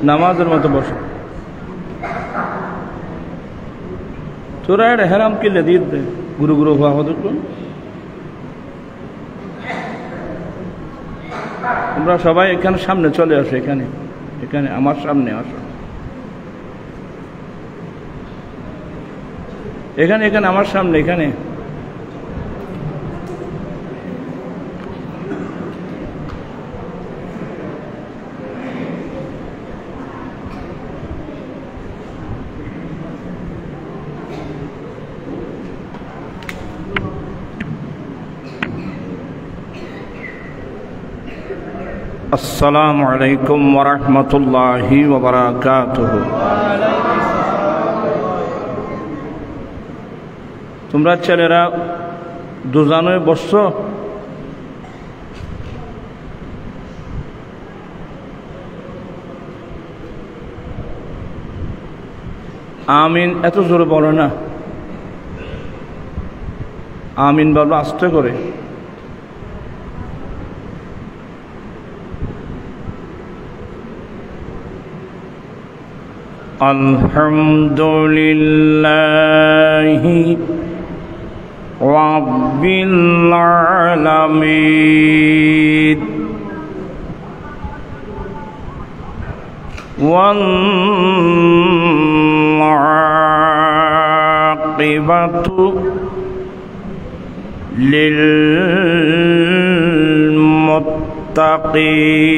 নামাজের মতো বসো। তোরা এটা হেরাম কিলে দিয়ে দে গুরু গুরু হওয়া হতো। তোমরা সবাই এখানে সামনে চলে আসো, এখানে এখানে আমার সামনে আসো, এখানে এখানে আমার সামনে এখানে। আসসালামু আলাইকুম ওয়া রাহমাতুল্লাহি ওয়া বারাকাতুহু। তোমরা ছেলেরা দুজনে বসছো? আমিন এত জোরে বলো না, আমিন বলো আস্তে করে। আলহামদুলিল্লাহি রাব্বিল আলামিন ওয়াল আকিবাতু লিল মুত্তাকিন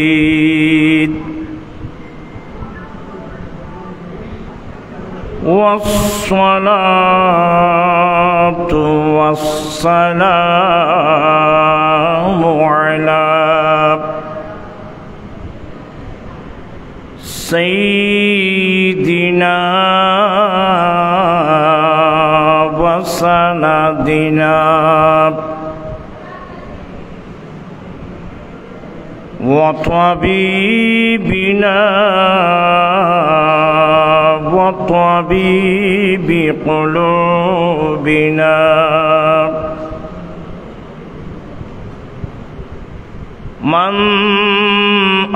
والصلاة والسلام على سيدنا وسندنا وطبيبنا وطبيب قلوبنا من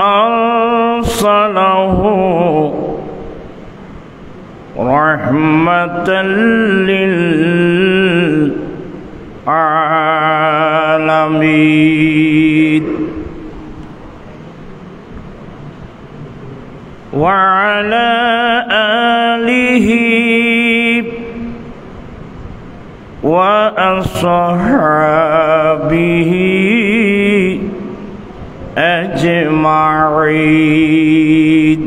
أرسله رحمة للعالمين وعلى آله وأصحابه أجمعين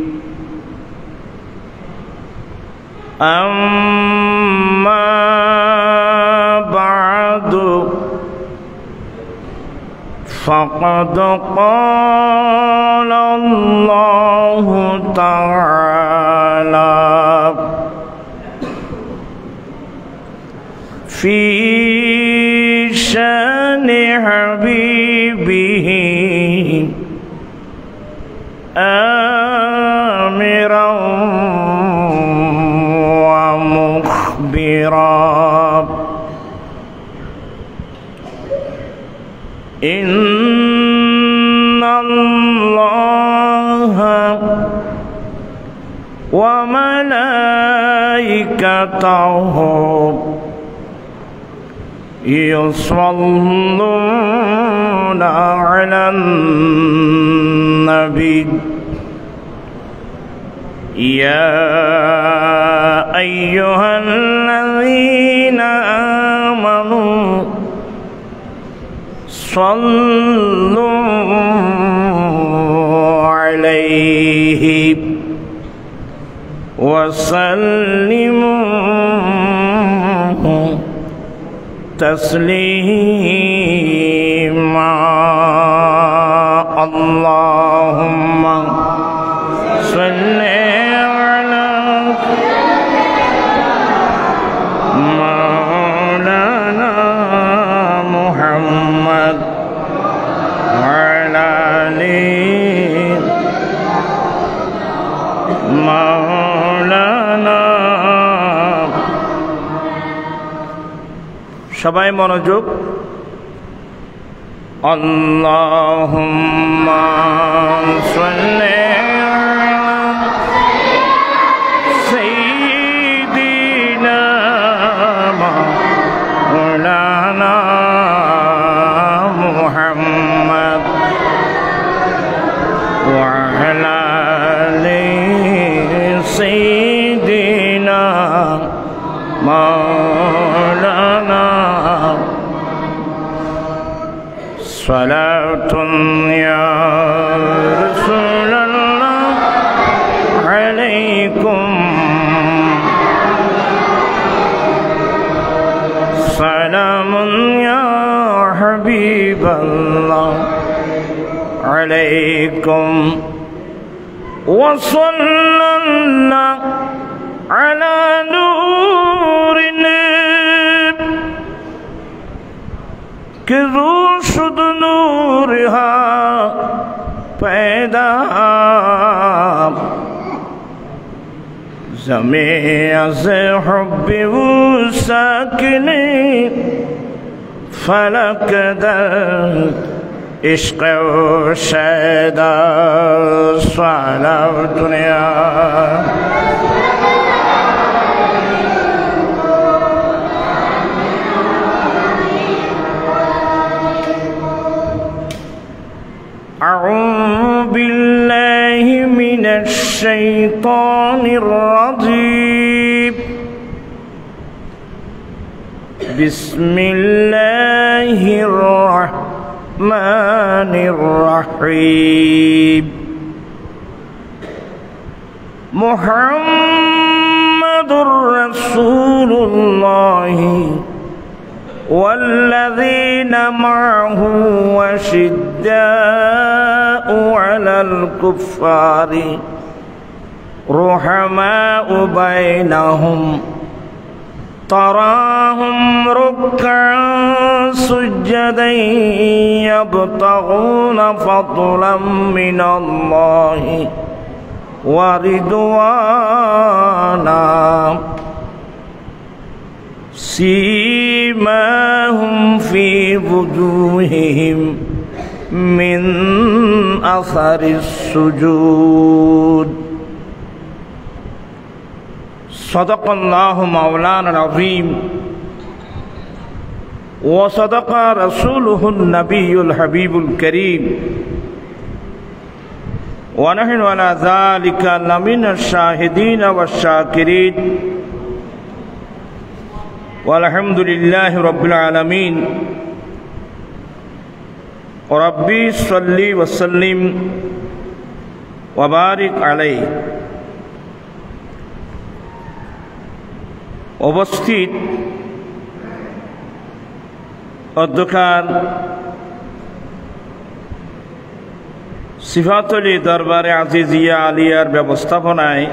أما بعد فقد قال الله تعالى في شان حبيبه آمرا ومخبرا إن الله وملائكته يصلون على النبي يا أيها الذين آمنوا صلوا عليه وسلموا تسليما اللهم صل على مولانا محمد وعلى آله مولانا সবাই মনোযোগ اللهم صل على وعلى آل سيدنا مولانا صلاة يا رسول الله عليكم سلام يا حبيب الله عليكم وصلى الله على نور کہ روشد نورها پیدا زمین از حب و ساکن فلک در عشق و شیدا صلاة دنیا أعوذ بالله من الشيطان الرجيم بسم الله الرحمن الرحيم محمد رسول الله والذين معه وشداء على الكفار رحماء بينهم تراهم ركعا سجدا يبتغون فضلا من الله ورضوانا سيماهم في وجوههم من أثر السجود صدق الله مولانا العظيم وصدق رسوله النبي الحبيب الكريم ونحن على ذلك لمن الشاهدين والشاكرين والحمد لله رب العالمين ربي صل وسلم وبارك عليه উপস্থিত অধ্যকার সিফাতুল দরবারে আজিজিয়া আলিয়ার ব্যবস্থাপনায়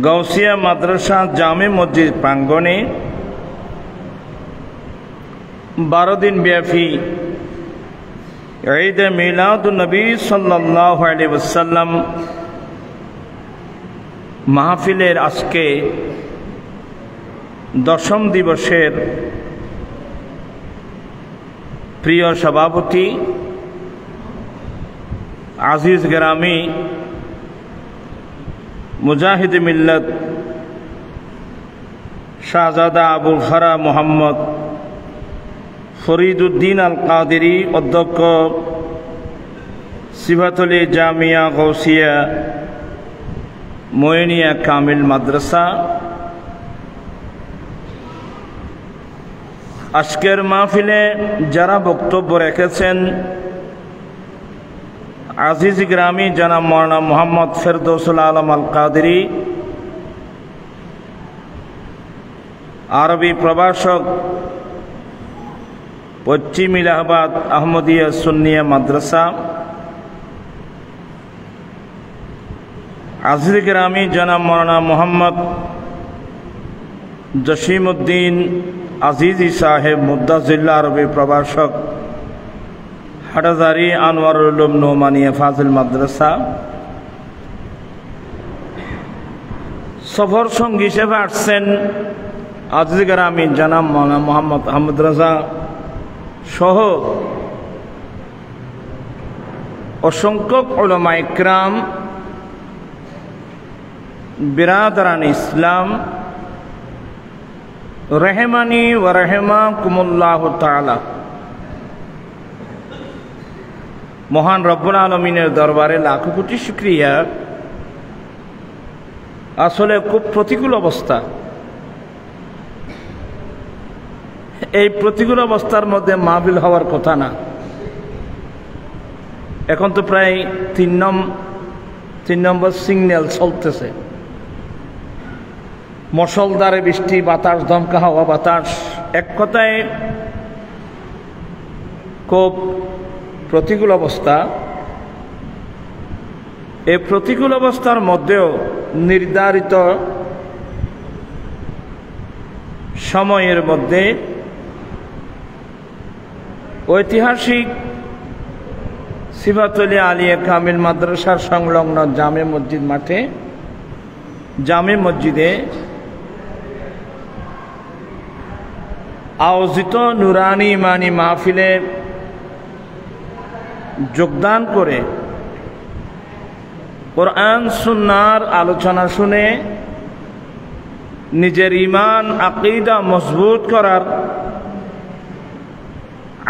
গাউসিয়া মাদ্রাসা জামে মসজিদ প্রাঙ্গণে 12 দিন ব্যাপী ঈদ মিলাদুন নবী সাল্লাল্লাহু আলাইহি ওয়াসাল্লাম মাহফিলের আজকে 10ম দিবসের প্রিয় সভাপতি আজিজ গ্রামী মুজাহিদ মিল্লত শাহজাদা আবুল ফারা মোহাম্মদ ফরিদুদ্দিন আল কাদেরী অধ্যক্ষ সিফাতুল জামিয়া গাউসিয়া মইনিয়া কামিল মাদ্রাসা আজকের মাহফিলে যারা বক্তব্য রেখেছেন আজিজ গ্রামী জনাব মাওলানা মোহাম্মদ ফেরদৌসুল আলম আল কাদেরী আরবি প্রভাষক পশ্চিম ইলাহাবাদ আহমদিয়া সুন্নিয়া মাদ্রাসা আজিজ গ্রামী জনাব মাওলানা মোহাম্মদ জসিমউদ্দিন আজিজি সাহেব মুদ্দাজিল্লা আরবি প্রভাষক হাটাজারি আনোয়ারুল উলুম নোমানিয়া ফাজিল মাদ্রাসা সফর সঙ্গী হিসেবে আসছেন আজিজ গ্রামী জনাব মাওলানা মোহাম্মদ আহমদ রাজা সহ অসংখ্য উলামা ইকরাম বিরাদরান ইসলাম রহমানি ওয়া রাহমাকুমুল্লাহু তাআলা মহান রব্বুল আলমিনের দরবারে লাখো কোটি শুকরিয়া। আসলে খুব প্রতিকূল অবস্থা। এই প্রতিকূল অবস্থার মধ্যে মাহফিল হওয়ার কথা না। এখন তো প্রায় তিন নম্বর সিগন্যাল চলতেছে। মুষলধারে বৃষ্টি, বাতাস, দমকা হাওয়া বাতাস, এক কথায় খুব প্রতিকূল অবস্থা। এই প্রতিকূল অবস্থার মধ্যেও নির্ধারিত সময়ের মধ্যে ঐতিহাসিক সিফাতুল আলিয়া কামিল মাদ্রাসার সংলগ্ন জামে মসজিদ মাঠে, জামে মসজিদে আয়োজিত নুরানি ইমানি মাহফিলে যোগদান করে কোরআন সুন্নাহর আলোচনা শুনে নিজের ঈমান আকীদা মজবুত করার,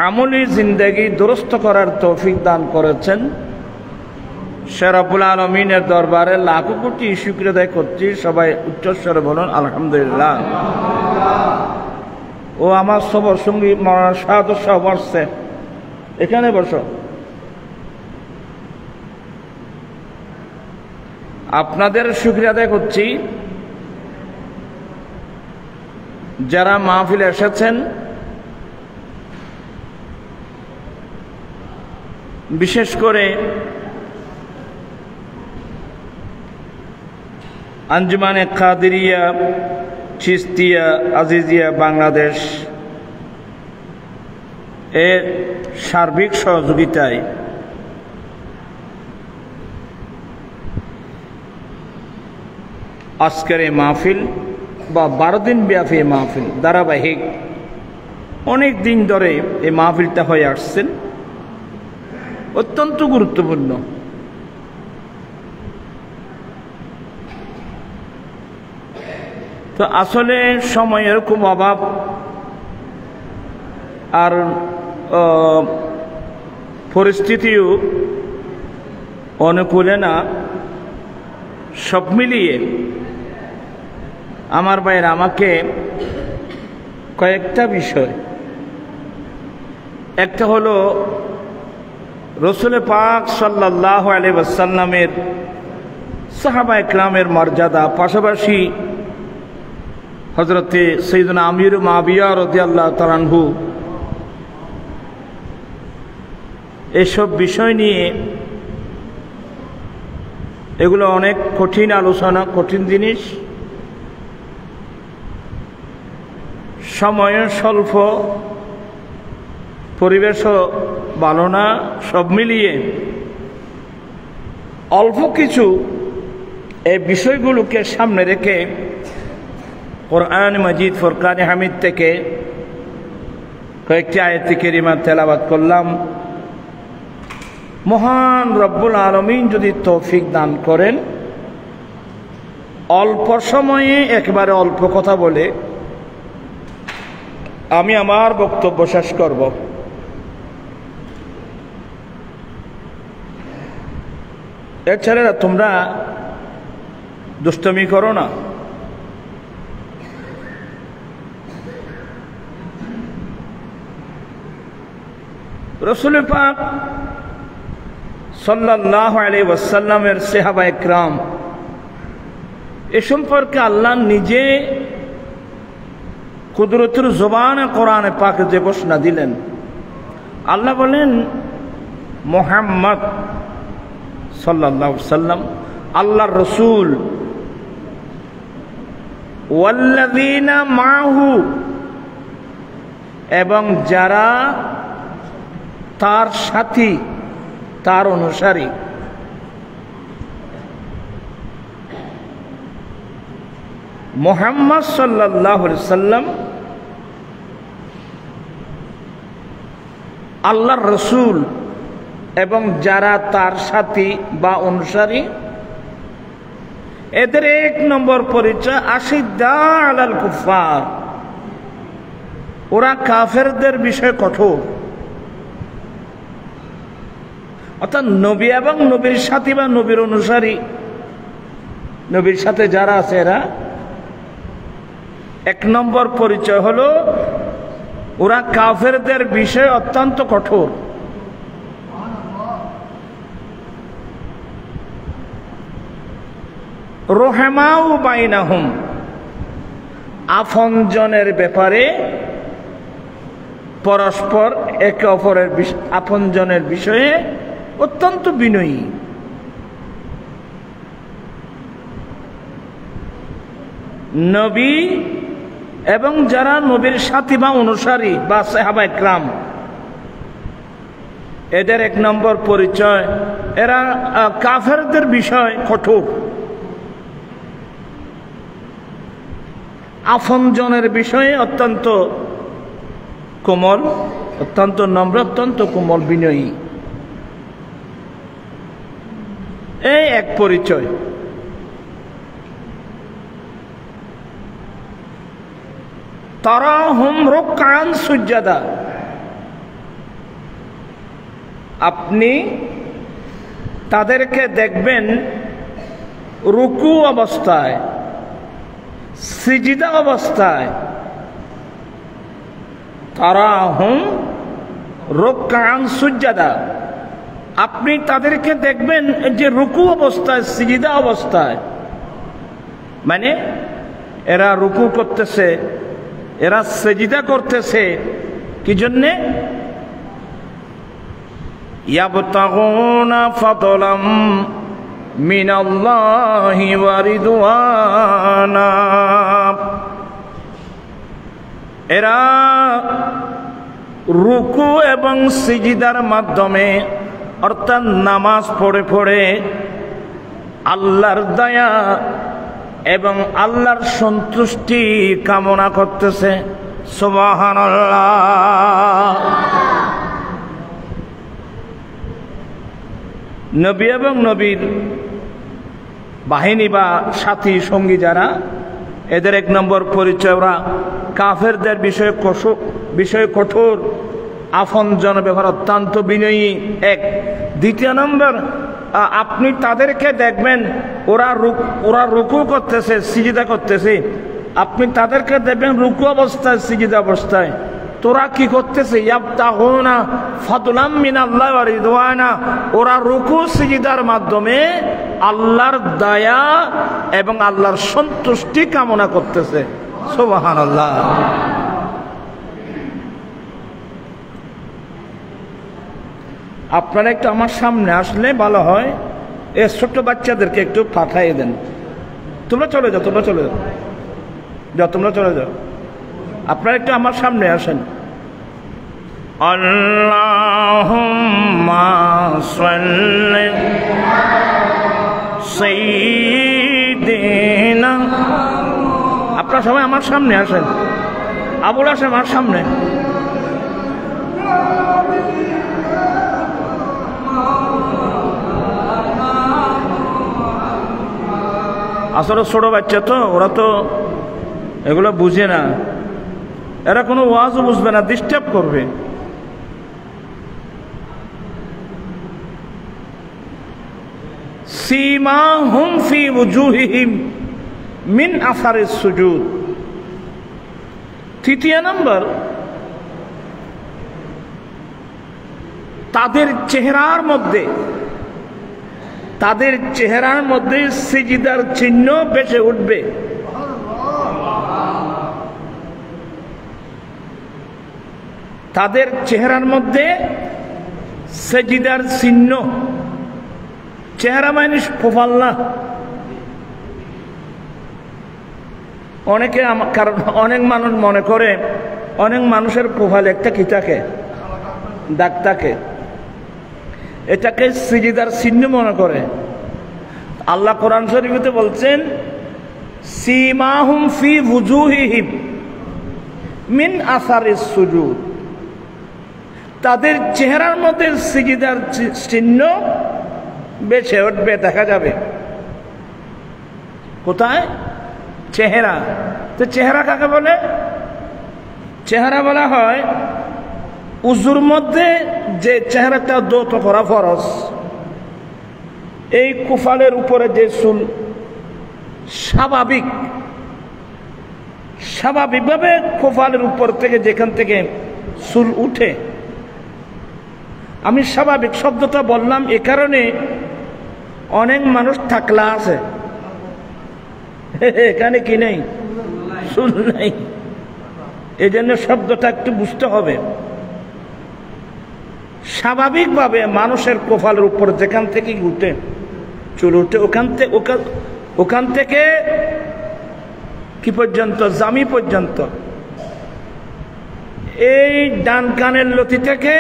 আমলি জিন্দেগি দুরুস্ত করার তৌফিক দান করেছেন। সে রব্বুল আলামিনের দরবারে লাখো কোটি শুকরিয়া আদায় করছি। সবাই উচ্চস্বরে বলুন আলহামদুলিল্লাহ। ও আমার সবর সঙ্গী মাওলানা শাহাদত সাহেব বসছে, এখানে বসো। আপনাদের শুকরিয়া আদায় করছি যারা মাহফিলে এসেছেন। বিশেষ করে আঞ্জুমানে কাদেরিয়া চিশতিয়া আজিজিয়া বাংলাদেশ এর সার্বিক সহযোগিতায় আজকের এই মাহফিল বা 12 দিন ব্যাপী মাহফিল ধারাবাহিক অনেক দিন ধরে এই মাহফিলটা হয়ে আসছেন, অত্যন্ত গুরুত্বপূর্ণ। তো আসলে সময়ের খুব অভাব, আর পরিস্থিতিও অনুকূলে না। সব মিলিয়ে আমার ভাইয়েরা আমাকে কয়েকটা বিষয়, একটা হলো রসুল পাক সাল্লাল্লাহু আলাইহি ওয়াসাল্লামের সাহাবায়ে কেরামের মর্যাদা, পাশাপাশি হযরতে সাইয়্যিদুনা আমির মুআবিয়া রাদিয়াল্লাহু তাআলা আনহু, এসব বিষয় নিয়ে এগুলো অনেক কঠিন আলোচনা, কঠিন জিনিস, সময় স্বল্প, পরিবেশও ভালো না। সব মিলিয়ে অল্প কিছু এই বিষয়গুলোকে সামনে রেখে কোরআন মাজিদ ফুরকান হামিদ থেকে কয়েকটি আয়াত কারিমা তেলাওয়াত করলাম। মহান রব্বুল আলামিন যদি তৌফিক দান করেন, অল্প সময়ে একেবারে অল্প কথা বলে আমি আমার বক্তব্য শেষ করব। ছেলেরা তোমরা দুষ্টমি করো না। রাসূল পাক সাল্লাল্লাহু আলাইহি ওয়াসাল্লামের সাহাবায়ে কেরাম, এ সম্পর্কে আল্লাহ নিজে কুদরতের জবানে কোরআনে পাকে যে ঘোষণা দিলেন, আল্লাহ বলেন মুহাম্মদ সাল্লাল্লাহু আলাইহি ওয়াসাল্লাম আল্লাহর রাসূল, ওয়াল্লাযীনা মাআহু, এবং যারা তার সাথী, তার অনুসারী। মুহাম্মদ সাল্লাল্লাহু আলাইহি ওয়াসাল্লাম আল্লাহর রাসূল এবং যারা তার সাথী বা অনুসারী, এদের এক নম্বর পরিচয় আশিদ্দা আলাল কুফার, ওরা কাফেরদের বিষয়ে কঠোর। অর্থাৎ নবী এবং নবীর সাথী বা নবীর অনুসারী, নবীর সাথে যারা আছে এরা এক নম্বর পরিচয় হলো ওরা কাফেরদের বিষয়ে অত্যন্ত কঠোর। রোহেমাউ বাইনাহুম, আপনজনের ব্যাপারে পরস্পর একে অপরের আপনজনের বিষয়ে অত্যন্ত বিনয়ী। নবী এবং যারা নবীর সাথী বা অনুসারী বা সাহাবায়ে কেরাম, এদের এক নম্বর পরিচয় এরা কাফেরদের বিষয় কঠোর, আপনজনের বিষয়ে অত্যন্ত কোমল, অত্যন্ত নম্র, অত্যন্ত কোমল, বিনয়ী। এই এক পরিচয়। তারাহুম রুকআন সুজদা, আপনি তাদেরকে দেখবেন রুকু অবস্থায়, সিজদা অবস্থায়। তারাহুম রুকআন সুজদা, আপনি তাদেরকে দেখবেন যে রুকু অবস্থায়, সিজদা অবস্থায়। মানে এরা রুকু করতেছে, এরা সিজদা করতেছে, কি জন্যে? ইয়াবতাগুনা ফাদলাম মিনাল্লাহি ওয়া রিদওয়ানা, এরা রুকু এবং সিজদার মাধ্যমে অর্থাৎ নামাজ পড়ে পড়ে আল্লাহর দয়া এবং আল্লাহর সন্তুষ্টি কামনা করতেছে। সুবহানাল্লাহ। নবী এবং নবীর বাহিনী বা সাথী সঙ্গী যারা, এদের এক নম্বর পরিচয় ওরা কাফেরদের বিষয়ে কঠোর, আপনজন ব্যবহার অত্যন্ত বিনয়ী। এক। দ্বিতীয় নম্বর, আপনি তাদেরকে দেখবেন ওরা রুকু করতেছে, সিজদা করতেছে, আপনি তাদেরকে দেখবেন রুকু অবস্থায়, সিজদা অবস্থায়। তোরা কি করতেছে? ইয়াবতাগুনা ফাদলাম মিনাল্লাহি ওয়া রিদওয়ানা, ওরা রুকু সিজদার মাধ্যমে আল্লাহর দয়া এবং আল্লাহর সন্তুষ্টি কামনা করতেছে। সুবহানাল্লাহ। আপনারা একটু আমার সামনে আসলে ভালো হয়, এই ছোট্ট বাচ্চাদেরকে একটু পাঠাইয়ে দেন। তোমরা চলে যাও, তোমরা চলে যাও, তোমরা চলে যাও। আপনারা একটু আমার সামনে আসেন। আল্লাহুম্মা সাল্লি সাইয়্যিদিনা, আপনারা সবাই আমার সামনে আসেন। আবুল আসেন আমার সামনে। আসলে ছোট বাচ্চা তো, ওরা তো এগুলো বুঝে না, এরা কোনো ওয়াজও বুঝবে না, ডিস্টার্ব করবে। সীমাহুম ফি উজুহিহিম মিন আসারিস সুজুদ। তৃতীয় নম্বর, তাদের চেহারার মধ্যে সিজদার চিহ্ন ভেসে উঠবে। তাদের চেহারার মধ্যে সিজদার চিহ্ন, চেহারা মানে প্রোফাইল না। কারণ অনেক মানুষ মনে করে, অনেক মানুষের প্রোফাইল একটা কি থাকে, দাগ থাকে, এটাকে সিজদার চিহ্ন মনে করে। আল্লাহ কোরআন শরীফে বলছেন সীমাহুম ফি উজুহিহিম মিন আসারিস সুজুদ, তাদের চেহারার মধ্যে সিজদার চিহ্ন বেছে উঠবে, দেখা যাবে। কোথায়? চেহারা। তো চেহারা কাকে বলে? চেহারা বলা হয় উজুর মধ্যে যে চেহারাটা দৌত করা ফরজ, এই কুফালের উপরে যে চুল স্বাভাবিকভাবে কোফালের উপর থেকে যেখান থেকে চুল উঠে, আমি স্বাভাবিক শব্দটা বললাম এ কারণে অনেক মানুষ টাকলা আছে, এখানে কি নেই, চুল নেই, এই জন্য শব্দটা একটু বুঝতে হবে। স্বাভাবিকভাবে মানুষের কোফালের উপর যেখান থেকে উঠে চুল উঠে, ওখান থেকে কি পর্যন্ত, জামি পর্যন্ত, এই ডান কানের লতি থেকে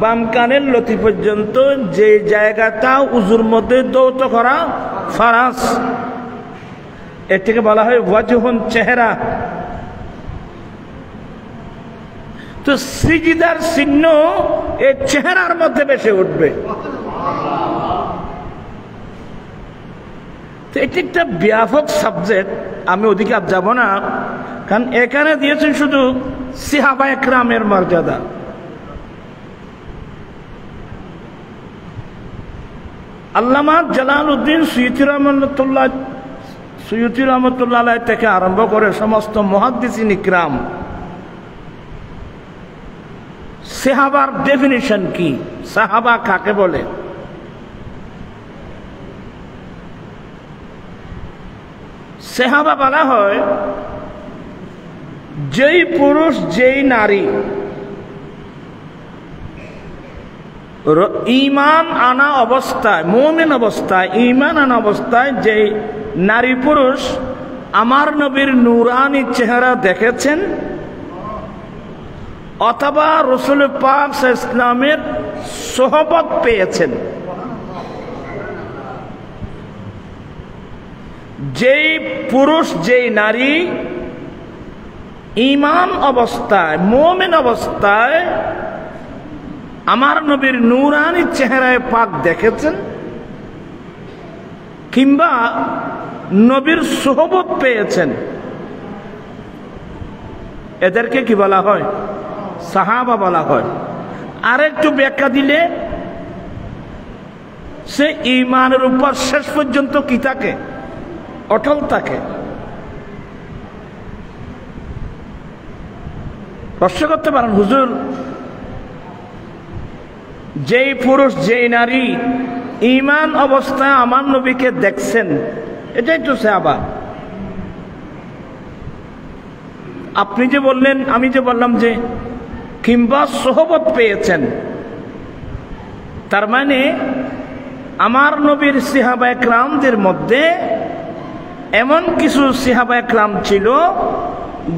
বাম কানের লতি পর্যন্ত যে জায়গাটা উজুর মধ্যে দৌত করা ফারাস, এটাকে বলা হয় ওয়াজহুন, চেহারা। তো সিজদার চিহ্ন এই চেহারার মধ্যে বেশি উঠবে। তো এটি একটা ব্যাপক সাবজেক্ট, আমি ওদিকে আর যাব না, কারণ এখানে দিয়েছেন শুধু সাহাবায়ে কেরামের মর্যাদা। আল্লামা জালালউদ্দিন সুয়ুতী রহমতুল্লাহ আলাইহি থেকে আরম্ভ করে সমস্ত মুহাদ্দিসিন ইকরাম সাহাবার ডেফিনিশন কি, সাহাবা কাকে বলে, সাহাবা বলা হয় যেই পুরুষ যেই নারী ঈমান আনা অবস্থায়, মুমিন অবস্থায়, ঈমান আনা অবস্থায় যেই নারী পুরুষ আমার নবীর নূরানী চেহারা দেখেছেন অথবা রাসূল পাক সাল্লাল্লাহু আলাইহি ওয়াসাল্লামের সোহবত পেয়েছেন, যেই পুরুষ যেই নারী ঈমান অবস্থায়, মুমিন অবস্থায় আমার নবীর নূরানী চেহারায় পাক দেখেছেন কিংবা নবীর সোহবত পেয়েছেন, এদেরকে কি বলা হয়, সাহাবা বলা হয়। আর একটু ব্যাখ্যা দিলে সে ঈমানের উপর শেষ পর্যন্ত কি থাকে, অটল থাকে। প্রশ্ন করতে পারেন, হুজুর যেই পুরুষ যেই নারী ঈমান অবস্থায় আমার নবীকে দেখছেন, এটাই তো সাহাবা। আপনি যে বললেন, আমি যে বললাম যে কিংবা সোহবত পেয়েছেন, তার মানে আমার নবীর সাহাবায়ে কেরামদের মধ্যে এমন কিছু সাহাবায়ে কেরাম ছিল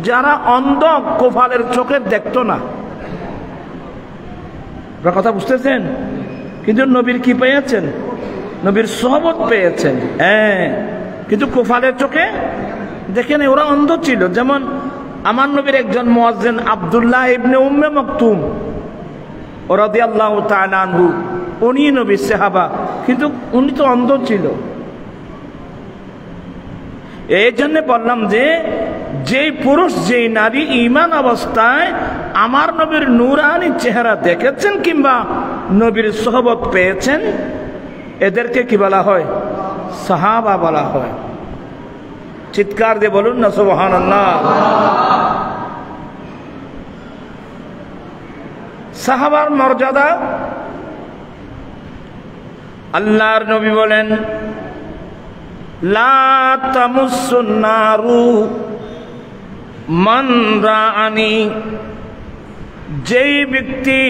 যারা অন্ধ, কোফালের চোখে দেখতো না। আপনারা কথা বুঝতেছেন? কিন্তু নবীর কি পেয়েছেন, নবীর সোহবত পেয়েছেন, হ্যাঁ, কিন্তু কোফালের চোখে দেখেন, ওরা অন্ধ ছিল। যেমন আমার নবীর একজন মুয়াজ্জিন আব্দুল্লাহ ইবনে উম্মে মাকতুম রাদিয়াল্লাহু তাআলা আনহু, উনি নবীর সাহাবা, কিন্তু উনি তো অন্ধ ছিল। এই জন্য বললাম যে যেই পুরুষ যেই নারী ঈমান অবস্থায় আমার নবীর নূরানী চেহারা দেখেছেন কিংবা নবীর সোহবত পেয়েছেন, এদেরকে কি বলা হয়, সাহাবা বলা হয়। চিৎকার দিয়ে বলুন না সুবহানাল্লাহ। সাহাবার মর্যাদা, আল্লাহর নবী বলেন লা তামুসুন নারু মান রাআনি, যেই ব্যক্তি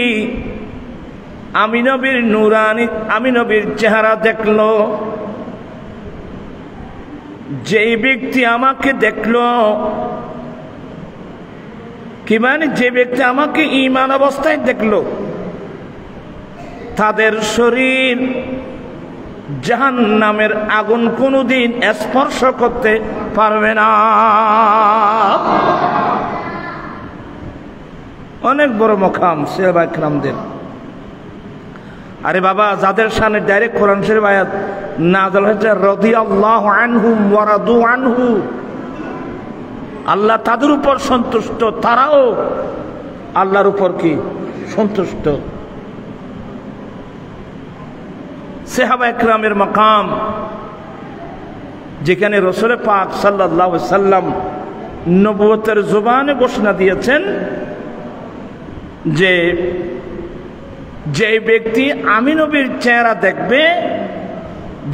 আমি নবীর নূরানী, আমি নবীর চেহারা দেখলো, যেই ব্যক্তি আমাকে দেখলো, কি মানে যে ব্যক্তি আমাকে ঈমান অবস্থায় দেখলো, তাদের শরীর জাহান্নামের আগুন কোনোদিন স্পর্শ করতে পারবে না। অনেক বড় মকাম সাহাবায়ে কেরামদের। আরে বাবা, যাদের সামনে ডাইরেক্ট কোরআন শরীফ আয়াত নাযিল হয়েছে রাদিয়াল্লাহু আনহুম ওয়া রাদু আনহু, আল্লাহ তাদের উপর সন্তুষ্ট, তারাও আল্লাহর উপর কি সন্তুষ্ট। সাহাবা একরামের মাকাম, যেখানে রাসূল পাক সাল্লাল্লাহু আলাইহি সাল্লাম নবুয়তের জবানে ঘোষণা দিয়েছেন যে যে ব্যক্তি আমি নবীর চেহারা দেখবে,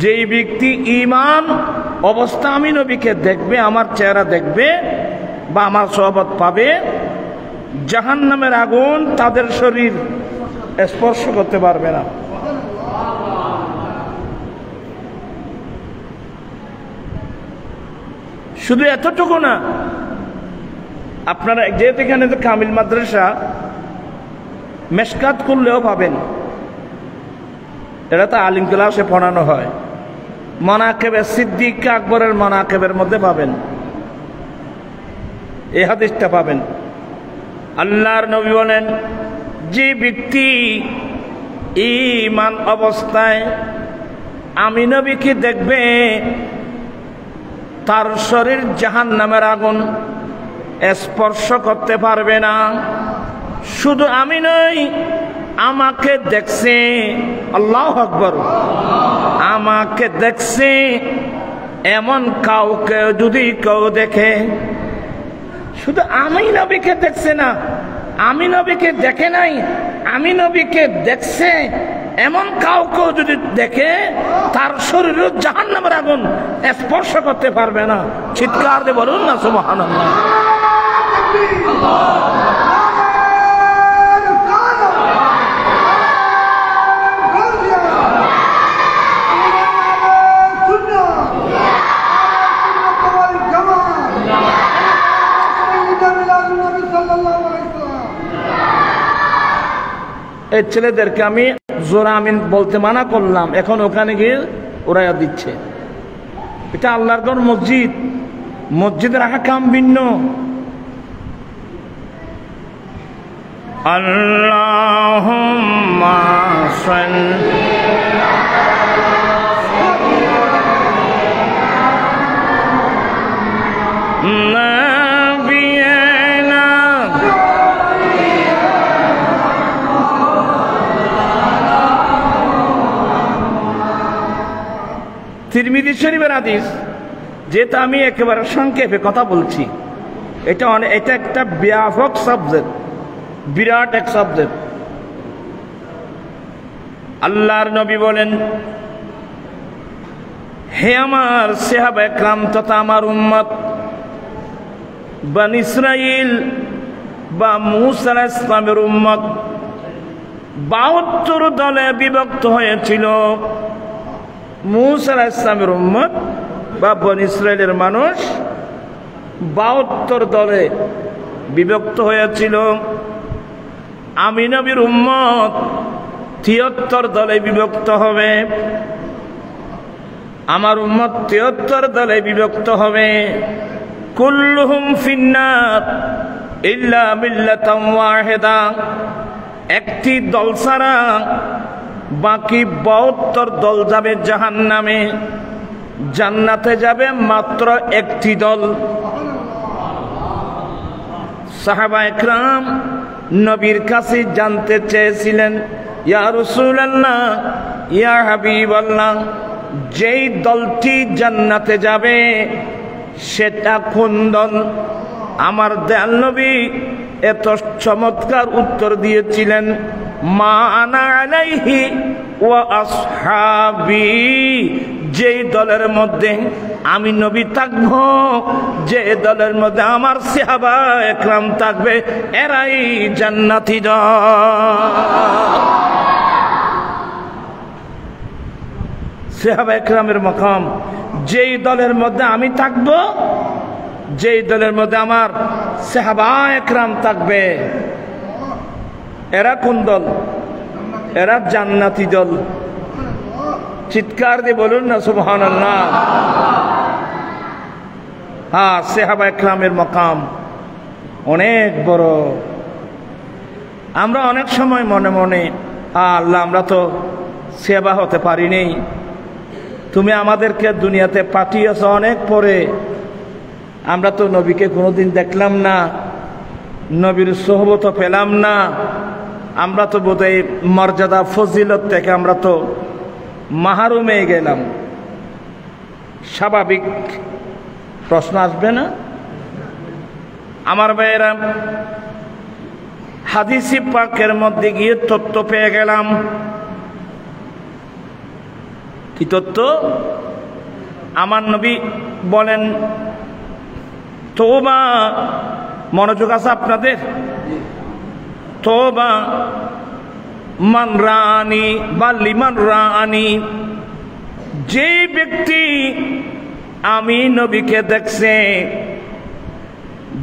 যেই ব্যক্তি ঈমান অবস্থা আমি নবীকে দেখবে, আমার চেহারা দেখবে বা আমার সোহবত পাবে, জাহান্নামের আগুন তাদের শরীর স্পর্শ করতে পারবে না। শুধু এতটুকু না, আপনারা যেহেতু এখানে তো কামিল মাদ্রাসা, মেশকাত করলেও পাবেন, এটা তো আলিম ক্লাসে পড়ানো হয়। মানাকেবে সিদ্দিক আকবরের মানাকেবের মধ্যে পাবেন, এই হাদিসটা পাবেন। আল্লাহর নবী বলেন, যে ব্যক্তি ঈমান অবস্থায় আমি নবীকে দেখবে, তার শরীর জাহান্নামের আগুন স্পর্শ করতে পারবে না। শুধু আমি নই, আমাকে দেখছে, আল্লাহু আকবার, আমাকে দেখছে এমন কাউকে যদি কেউ দেখে, শুধু আমি নবীকে দেখছে না, আমি নবীকে দেখে নাই, আমি নবীকে দেখছে এমন কাউকে যদি দেখে, তার শরীরে জাহান্নামের আগুন স্পর্শ করতে পারবে না। চিৎকার দিয়ে বলুন না সুবহানাল্লাহ। এই ছেলেদেরকে আমি জোরে আমিন বলতে মানা করলাম, এখন ওখানে গিয়ে উড়াইয়া দিচ্ছে। এটা আল্লাহর ঘর, মসজিদ, মসজিদের আহকাম ভিন্ন। আল্লাহুম্মা সাল্লি তিরমিজি শরীফের হাদিস, যেটা আমি একেবারে সংক্ষেপে কথা বলছি, এটা একটা ব্যাপক সাবজেক্ট, বিরাট এক সাবজেক্ট। আল্লাহর নবী বলেন, হে আমার সাহাবা একরাম তথা আমার উম্মত, বনী ইসরাইল বা মূসা আলাইহিস সালামের উম্মত ৭২ দলে বিভক্ত হয়েছিল। মূসা আলাইহিস সালামের উম্মত বা বনী ইসরাইলের মানুষ ৭২ দলে বিভক্ত হয়েছিল। আমি নবীর উম্মত ৭৩ দলে বিভক্ত হবে। আমার উম্মত ৭৩ দলে বিভক্ত হবে। কুল্লুহুম ফিন্নার ইল্লা মিল্লাতান ওয়াহিদা, একটি দল ছাড়া বাকি ৭২ দল যাবে জাহান্নামে, জান্নাতে যাবে মাত্র একটি দল। সাহাবা একরাম নবীর কাছে জানতে চেয়েছিলেন, ইয়া রাসূলুল্লাহ, ইয়া হাবিবাল্লাহ, যেই দলটি জান্নাতে যাবে সেটা কোন দল? আমার দয়াল নবী এত চমৎকার উত্তর দিয়েছিলেন, মা আনা আলাইহি ওয়া আসহাবি, যেই দলের মধ্যে আমি নবী থাকব, যে দলের মধ্যে আমার সাহাবা একরাম থাকবে, এরাই জান্নাতি দল। সাহাবা একরামের মাকাম, যেই দলের মধ্যে আমি থাকব, যেই দলের মধ্যে আমার সাহাবা একরাম থাকবে, এরা কোন দল? এরা জান্নাতি দল। চিৎকার দিয়ে বলুন না সুবহানাল্লাহ। হ্যাঁ, সাহাবা একরামের মাকাম অনেক বড়। আমরা অনেক সময় মনে মনে, আল্লাহ আমরা তো সেবা হতে পারিনি, তুমি আমাদেরকে দুনিয়াতে পাঠিয়েছ অনেক পরে, আমরা তো নবীকে কোনোদিন দেখলাম না, নবীর সোহবত পেলাম না, আমরা তো বোধহয় মর্যাদা ফজিলত থেকে আমরা তো মাহরুমে গেলাম, স্বাভাবিক প্রশ্ন আসবে না? আমার ভাইয়েরা, হাদিসি পাকের মধ্যে গিয়ে তথ্য পেয়ে গেলাম। কি তথ্য? আমার নবী বলেন, তওবা, মনোযোগ আছে আপনাদের? তওবা মান রানি বা লিমান রানি, যে ব্যক্তি আমি নবীকে দেখছে,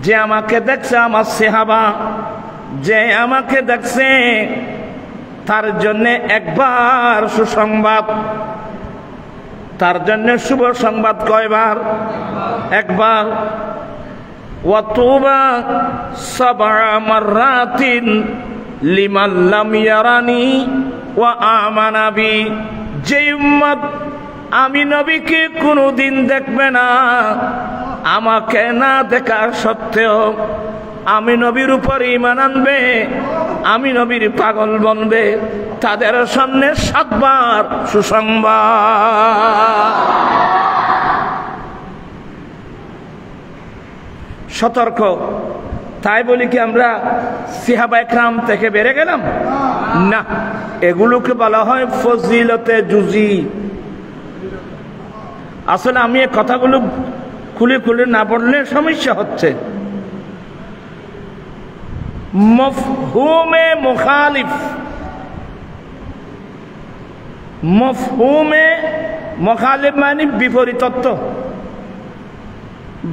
যে আমাকে দেখছে, আমার সাহাবা যে আমাকে দেখছে, তার জন্য একবার সুসংবাদ, তার জন্য শুভ সংবাদ। কয়বার? একবার। ওয়া তুবা সাবআ মাররাতিন লিমান লাম ইয়ারানি ওয়া আমানা বি, যে উম্মত আমি নবীকে কোনোদিন দেখবে না, আমাকে না দেখার সত্ত্বেও আমি নবীর উপর ঈমান আনবে, আমি নবীর পাগল বনবে, তাদের সামনে 7 বার সুসংবাদ। সতর্ক। তাই বলি কি আমরা সাহাবা একরাম থেকে বেড়ে গেলাম? না, এগুলোকে বলা হয় ফজিলতে জুজি। আসলে আমি এই কথাগুলো খুলে খুলে না বললে সমস্যা হচ্ছে। মফহুমে মুখালিফ, মফহুমে মুখালিফ মানে বিপরীত অর্থ,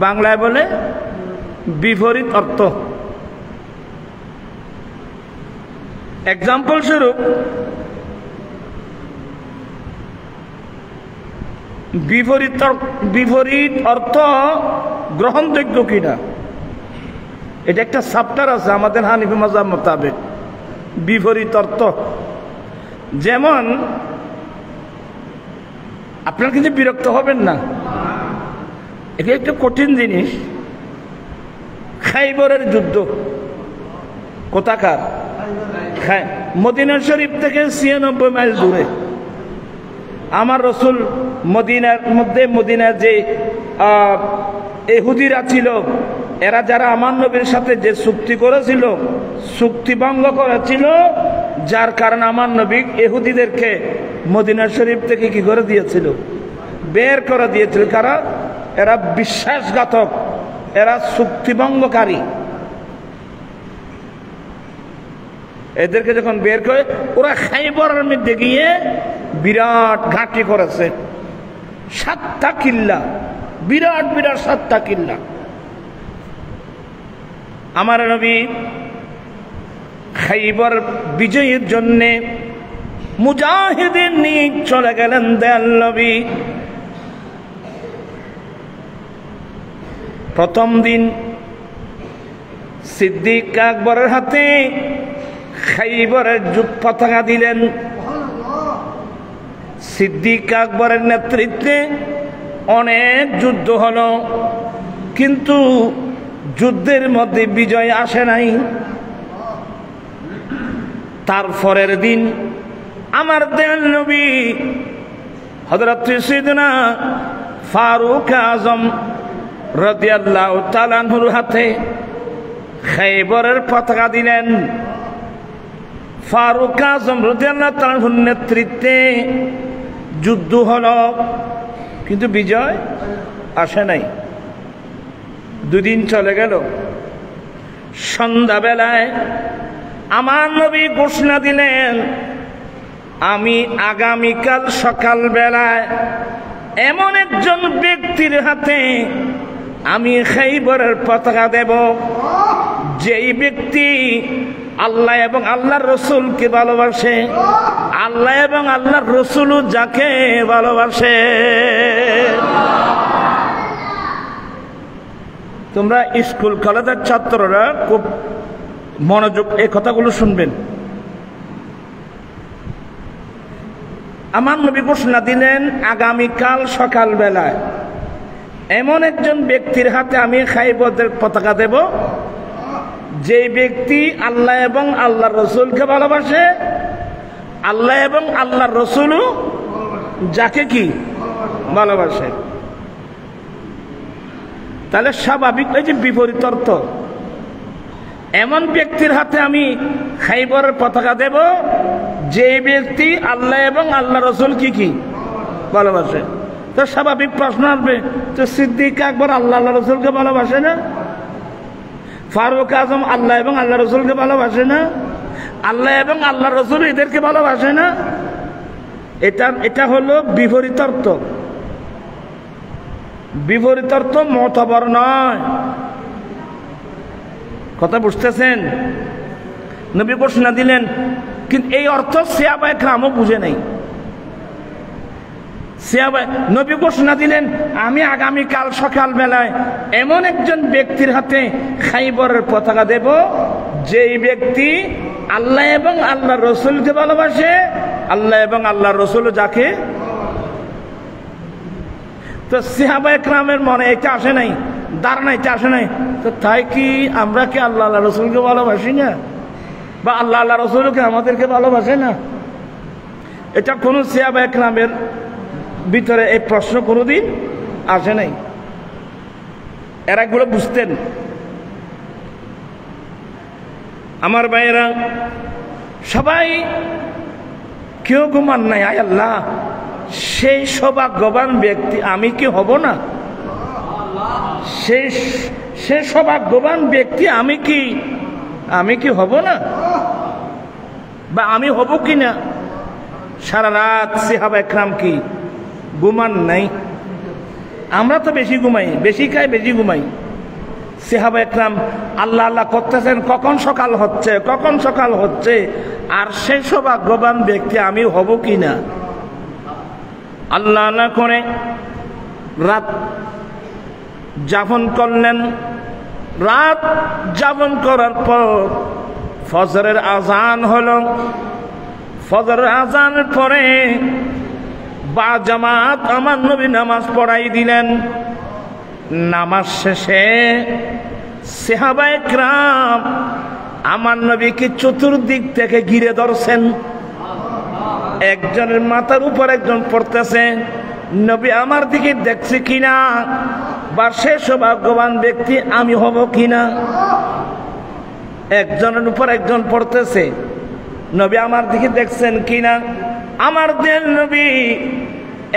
বাংলায় বলে বিপরীত অর্থ। এক্সাম্পল স্বরূপ, বিপরীত অর্থ গ্রহণযোগ্য কিনা, এটা একটা চ্যাপ্টার আছে আমাদের হানিফি মাযহাব মোতাবেক। বিপরীত অর্থ যেমন, আপনার কিন্তু বিরক্ত হবেন না, এটা একটা কঠিন জিনিস। খাইবরের যুদ্ধ কোথাকার? মদিনা শরীফ থেকে 96 মাইল দূরে। আমার রসুল মদিনার মধ্যে, মদিনার যে ইহুদিরা ছিল, এরা যারা আমার নবীর সাথে যে চুক্তি করেছিল, চুক্তি ভঙ্গ করেছিল, যার কারণে আমার নবী ইহুদিদেরকে মদিনা শরীফ থেকে কি করে দিয়েছিল? বের করে দিয়েছিল। কারণ এরা বিশ্বাসঘাতক, এরা চুক্তিভঙ্গকারী। এদেরকে যখন বের করে, ওরা খাইবরের মধ্যে গিয়ে বিরাট ঘাঁটি করেছে, 7টা কিল্লা, বিরাট বিরাট 7টা কিল্লা। আমার নবী খাইবর বিজয়ের জন্যে মুজাহিদিন নিয়ে চলে গেলেন দয়াল নবী। প্রথম দিন সিদ্দিক আকবরের হাতে খাইবরের পতাকা দিলেন। সিদ্দিক আকবরের নেতৃত্বে অনেক যুদ্ধ হলো, কিন্তু যুদ্ধের মধ্যে বিজয় আসে নাই। তারপরের দিন আমার দয়াল নবী হযরত সাইয়েদনা ফারুক আজম রাদিয়াল্লাহু তাআলা আনহুর হাতে খাইবরের পতাকা দিলেন। ফারুক আজম রাদিয়াল্লাহু তাআলা আনহুর নেতৃত্বে যুদ্ধ হলো, কিন্তু বিজয় আসে নাই। 2 দিন চলে গেল। সন্ধ্যাবেলায় আমার নবী ঘোষণা দিলেন, আমি আগামীকাল সকালবেলায় এমন একজন ব্যক্তির হাতে আমি খাইবরের পতাকা দেব, যেই ব্যক্তি আল্লাহ এবং আল্লাহর রসুলকে ভালোবাসে, আল্লাহ এবং আল্লাহর রসুলও যাকে ভালোবাসে। তোমরা স্কুল কলেজের ছাত্ররা খুব মনোযোগ এই কথাগুলো শুনবেন। আমার নবী ঘোষণা দিলেন, আগামীকাল সকালবেলায় এমন একজন ব্যক্তির হাতে আমি খাইবরের পতাকা দেব, যে ব্যক্তি আল্লাহ এবং আল্লাহর রসুলকে ভালোবাসে, আল্লাহ এবং আল্লাহর রসুলও যাকে কি ভালোবাসে। তাহলে স্বাভাবিক এই যে বিপরীত অর্থ, এমন ব্যক্তির হাতে আমি খাইবরের পতাকা দেব যে ব্যক্তি আল্লাহ এবং আল্লাহ রসুল কি ভালোবাসে। তো স্বাভাবিক প্রশ্ন আসবে, তো সিদ্দিক আকবর আল্লাহ রসুলকে ভালোবাসে না? ফারুক আজম আল্লাহ এবং আল্লাহ রসুলকে ভালোবাসে না? আল্লাহ এবং আল্লাহ রসুল এদেরকে ভালোবাসে না? এটা হলো বিপরীত অর্থ। বিপরীত অর্থ মতবর নয়। কথা বুঝতেছেন? নবী ঘোষণা দিলেন, কিন্তু এই অর্থ সাহাবায়ে কেরামও বুঝে নাই। নবী ঘোষণা দিলেন, আমি আগামীকাল সকাল বেলায় এমন একজন ব্যক্তির হাতে খাইবরের পতাকা দেব যেই ব্যক্তি আল্লাহ এবং আল্লাহ রসুলকে ভালোবাসে, আল্লাহ এবং আল্লাহ রসুল যাকে। তো সাহাবায়ে কেরামের মনে এটা আসে নাই, ধারণা এটা আসে নাই, তো তাই কি আমরা কি আল্লাহ আল্লাহ রসুলকে ভালোবাসি না, বা আল্লাহ আল্লাহ রসুলকে আমাদেরকে ভালোবাসে না? এটা কোন সাহাবায়ে কেরামের ভিতরে এই প্রশ্ন কোনোদিন আসে নাই। এরা এগুলো বুঝতেন। আমার ভাইয়েরা, সবাই কেউ ঘুমান নাই, আয় আল্লাহ সেই সৌভাগ্যবান ব্যক্তি আমি কি হব না? সে সৌভাগ্যবান ব্যক্তি আমি কি হব না, বা আমি হব কি না? সারা রাত সাহাবায়ে কেরাম কি ঘুমান নাই? আমরা তো বেশি ঘুমাই, বেশি খাই, বেশি ঘুমাই। সাহাবায়ে কেরাম আল্লাহ আল্লাহ করতেছেন, কখন সকাল হচ্ছে, কখন সকাল হচ্ছে, আর সেই সৌভাগ্যবান ব্যক্তি আমি হব কি না? আল্লাহ আল্লাহ করে রাত যাপন করলেন। রাত যাপন করার পর ফজরের আজান হলো। ফজরের আজানের পরে বা জামাত আমার নবী নামাজ পড়াই দিলেন। নামাজ শেষে সাহাবায়ে কেরাম আমার নবীকে চতুর্দিক থেকে ঘিরে ধরছেন। একজনের মাথার উপর একজন পড়তেছে, নবী আমার দিকে দেখছে কিনা, বা সে সৌভাগ্যবান ব্যক্তি আমি হব কিনা। একজনের উপর একজন পড়তেছে, নবী আমার দিকে দেখছেন কিনা। আমার দেন নবী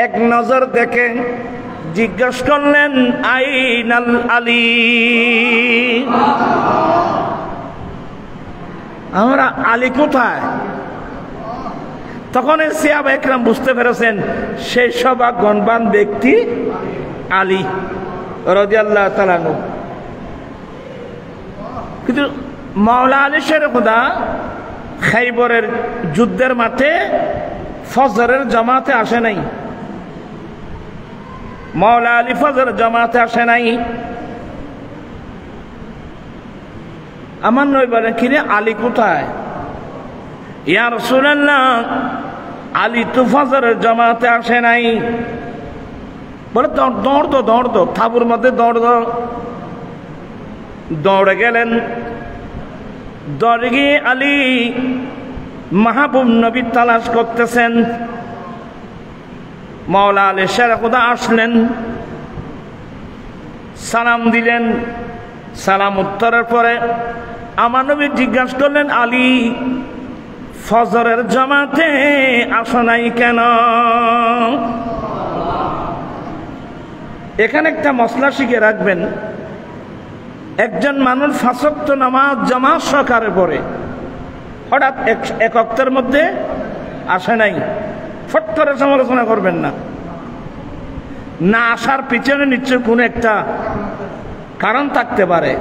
এক নজর দেখে জিজ্ঞাসা করলেন, আইনাল আলী, আমরা আলী কোথায়? তখন সাহাবায়ে কেরাম বুঝতে পেরেছেন সেই সৌভাগ্যবান ব্যক্তি আলী রাদিয়াল্লাহু তাআলা আনহু। কিন্তু মাওলা আলী শেরে খুদা খাইবরের যুদ্ধের মাঠে ফজরের জামাতে আসে নাই। মাওলা আলী ফজর জামাতে আসে নাই। আমার নবী বলেন, কিরে আলী কোথায়? ইয়া রাসূলুল্লাহ, আলী তো ফজরের জামাতে আসে নাই। বলে দৌড় দো, তাঁবুর মধ্যে দৌড়ে গেলেন। দৌড়ে গিয়ে আলী মাহবুব নবী তালাশ করতেছেন। মাওলা আলী শেরে খুদা আসলেন, সালাম দিলেন। সালাম উত্তরের পরে আমার নবী জিজ্ঞাসা করলেন, আলী ফজরের জামাতে আসো নাই কেন? এখানে একটা মসলা শিখে রাখবেন, একজন মানুষ 5 ওয়াক্ত নামাজ জামাত সহকারে পড়ে, হঠাৎ এক ওয়াক্তের মধ্যে আসে নাই, ফট করে সমালোচনা করবেন না। না আসার পিছনে নিশ্চয় কোনো একটা কারণ থাকতে পারে।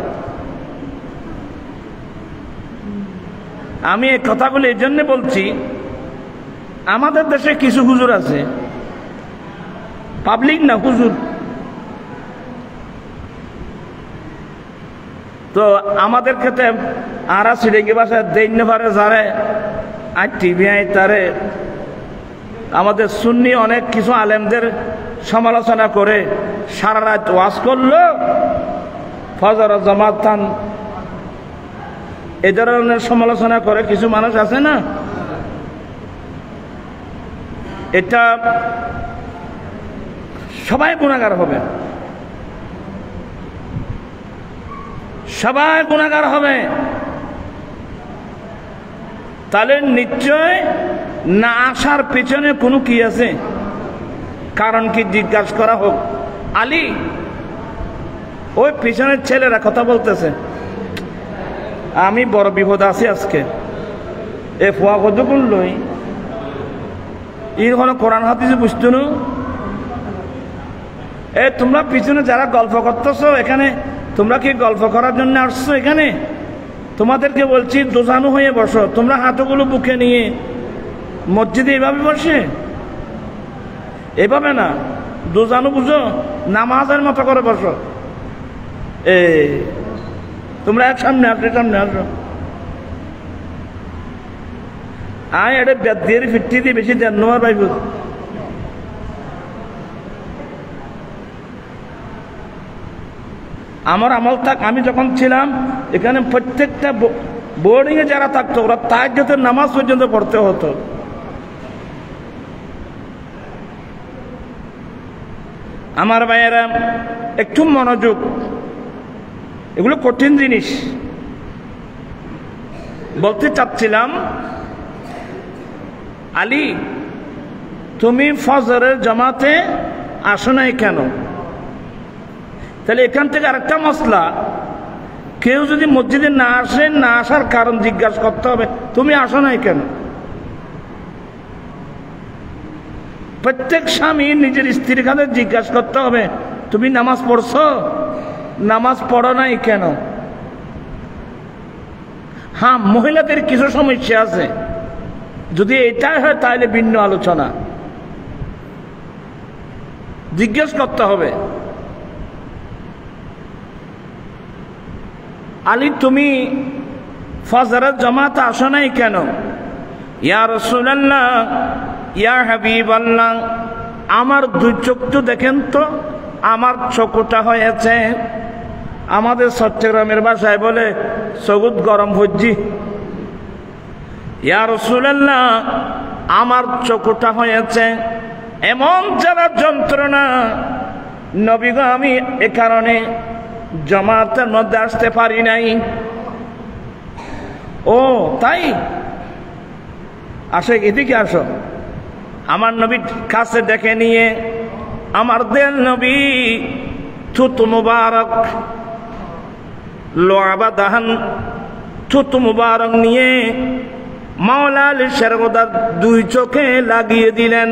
আমি এই কথাগুলো এই জন্য বলছি, আমাদের দেশে কিছু হুজুর আছে, পাবলিক না হুজুর, তো আমাদের ক্ষেত্রে আরা সিডেঙ্গি ভাষায় দৈন্য পারে যারে আর টিভি আই তারে আমাদের সুন্নি অনেক কিছু আলেমদের সমালোচনা করে সারা রাত ওয়াজ করলো, ফজর জামাত থান এ ধরনের সমালোচনা করে কিছু মানুষ আছে না। এটা সবাই গুনাহগার হবে, সবাই গুনাহগার হবে। তাহলে নিশ্চয় না আসার পেছনে কোনো কি আছে, কারণ কি জিজ্ঞাসা করা হোক। আলী, ওই পিছনের ছেলেরা কথা বলতেছে, আমি বড় বিপদ আছি আজকে। এ ফুয়া কত করলই এর কোনো কোরআন হাদিস বুঝতো না। এ তোমরা পিছনে যারা গল্প করতেছো, এখানে তোমরা কি গল্প করার জন্য আসছো? এখানে তোমাদেরকে বলছি দোজানু হয়ে বসো। তোমরা হাতগুলো বুকে নিয়ে মসজিদে এভাবে বসে, এভাবে না, দোজানু বুঝো, নামাজের মতো করে বসো। তোমরা এক সামনে আসো, সামনে আসো। আয় এটা বেদ দিয়ে ফিরতি দিয়ে বেশি দেন নোয়ার ভাইব। আমার আমল থাক, আমি যখন ছিলাম এখানে প্রত্যেকটা বোর্ডিং এ যারা থাকতো ওরা তাহাজ্জুদের নামাজ পর্যন্ত পড়তে হতো। আমার ভাইয়েরা একটু মনোযোগ, এগুলো কঠিন জিনিস। বলতে চাচ্ছিলাম, আলী তুমি ফজরের জামাতে আসো নাই কেন? তাহলে এখান থেকে আরেকটা মসলা, কেউ যদি মসজিদে না আসে, না আসার কারণ জিজ্ঞাসা করতে হবে, তুমি আসো নাই কেন? প্রত্যেক স্বামী নিজের স্ত্রীর কাছে জিজ্ঞাসা করতে হবে, তুমি নামাজ পড়ছো, নামাজ পড়ো নাই কেন? হ্যাঁ, মহিলাদের কিছু সমস্যা আছে, যদি এটাই হয় তাহলে ভিন্ন আলোচনা, জিজ্ঞেস করতে হবে। আলী তুমি ফজরের জামাতে আসো নাই কেন? ইয়া রাসূলুল্লাহ, ইয়া হাবিবাল্লাহ, আমার দুই চোখ তো দেখেন তো, আমার চোখটা হয়েছে, আমাদের চট্টগ্রামের ভাষায় বলে চকুত গরম হজ্জি। ইয়া রাসূলুল্লাহ, আমার চোখটা হয়েছে এমন যারা যন্ত্রণা, নবী গো আমি এ কারণে জামাতের মধ্যে আসতে পারি নাই। ও তাই, আসো, এদিকে আসো। আমার নবী কাছে ডেকে নিয়ে, আমার দেল নবী থুতু মুবারক, লোয়াবা দাহান থুতু মুবারক নিয়ে মাওলা আলী শেরগোদার দুই চোখে লাগিয়ে দিলেন।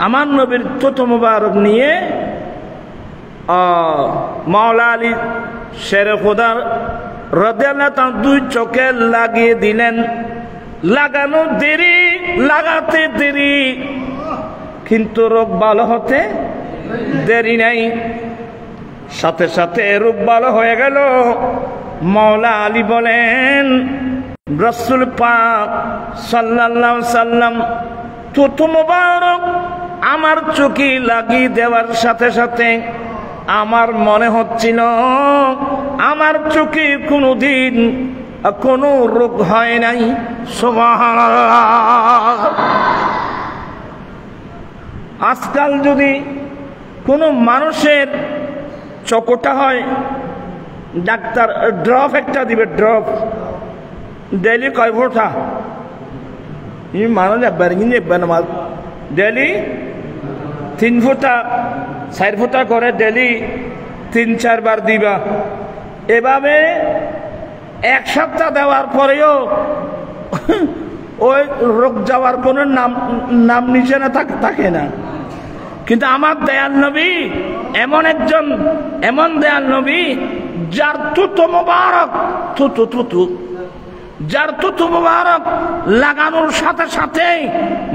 আমার নবীর থুতু মুবারক নিয়ে মাওলা আলী শেরগোদার রাদিয়াল্লাহু তাআলা দুই চোখে লাগিয়ে দিলেন। লাগানো দেরি, লাগাতে দেরি, কিন্তু রোগ ভালো হতে দেরি নাই। সাথে সাথে রোগ ভালো হয়ে গেল। মাওলা আলী বলেন, রাসূল পাক সাল্লাল্লাহু আলাইহি সাল্লাম থুতু মুবারক আমার চোখে লাগিয়ে দেওয়ার সাথে সাথে আমার মনে হচ্ছিল আমার চোখে কোনোদিন কোনো রোগ হয় নাই। সুবহানাল্লাহ। আজকাল যদি কোনো মানুষের চোখটা হয়, ডাক্তার ড্রপ একটা দিবে, ড্রপ ডেলি কয় ফোঁটা, মানুষ একবার কিন্তু একবার নামাজ ডেলি 3 ফোঁটা 4 ফোঁটা করে ডেলি 3-4 বার দিবা। এভাবে 1 সপ্তাহ দেওয়ার পরেও ওই রোগ যাওয়ার কোনো নাম নিশানা থাকে না। কিন্তু আমার দয়াল নবী এমন দয়াল নবী, যার থুতু মুবারক যার থুতু মুবারক লাগানোর সাথে সাথে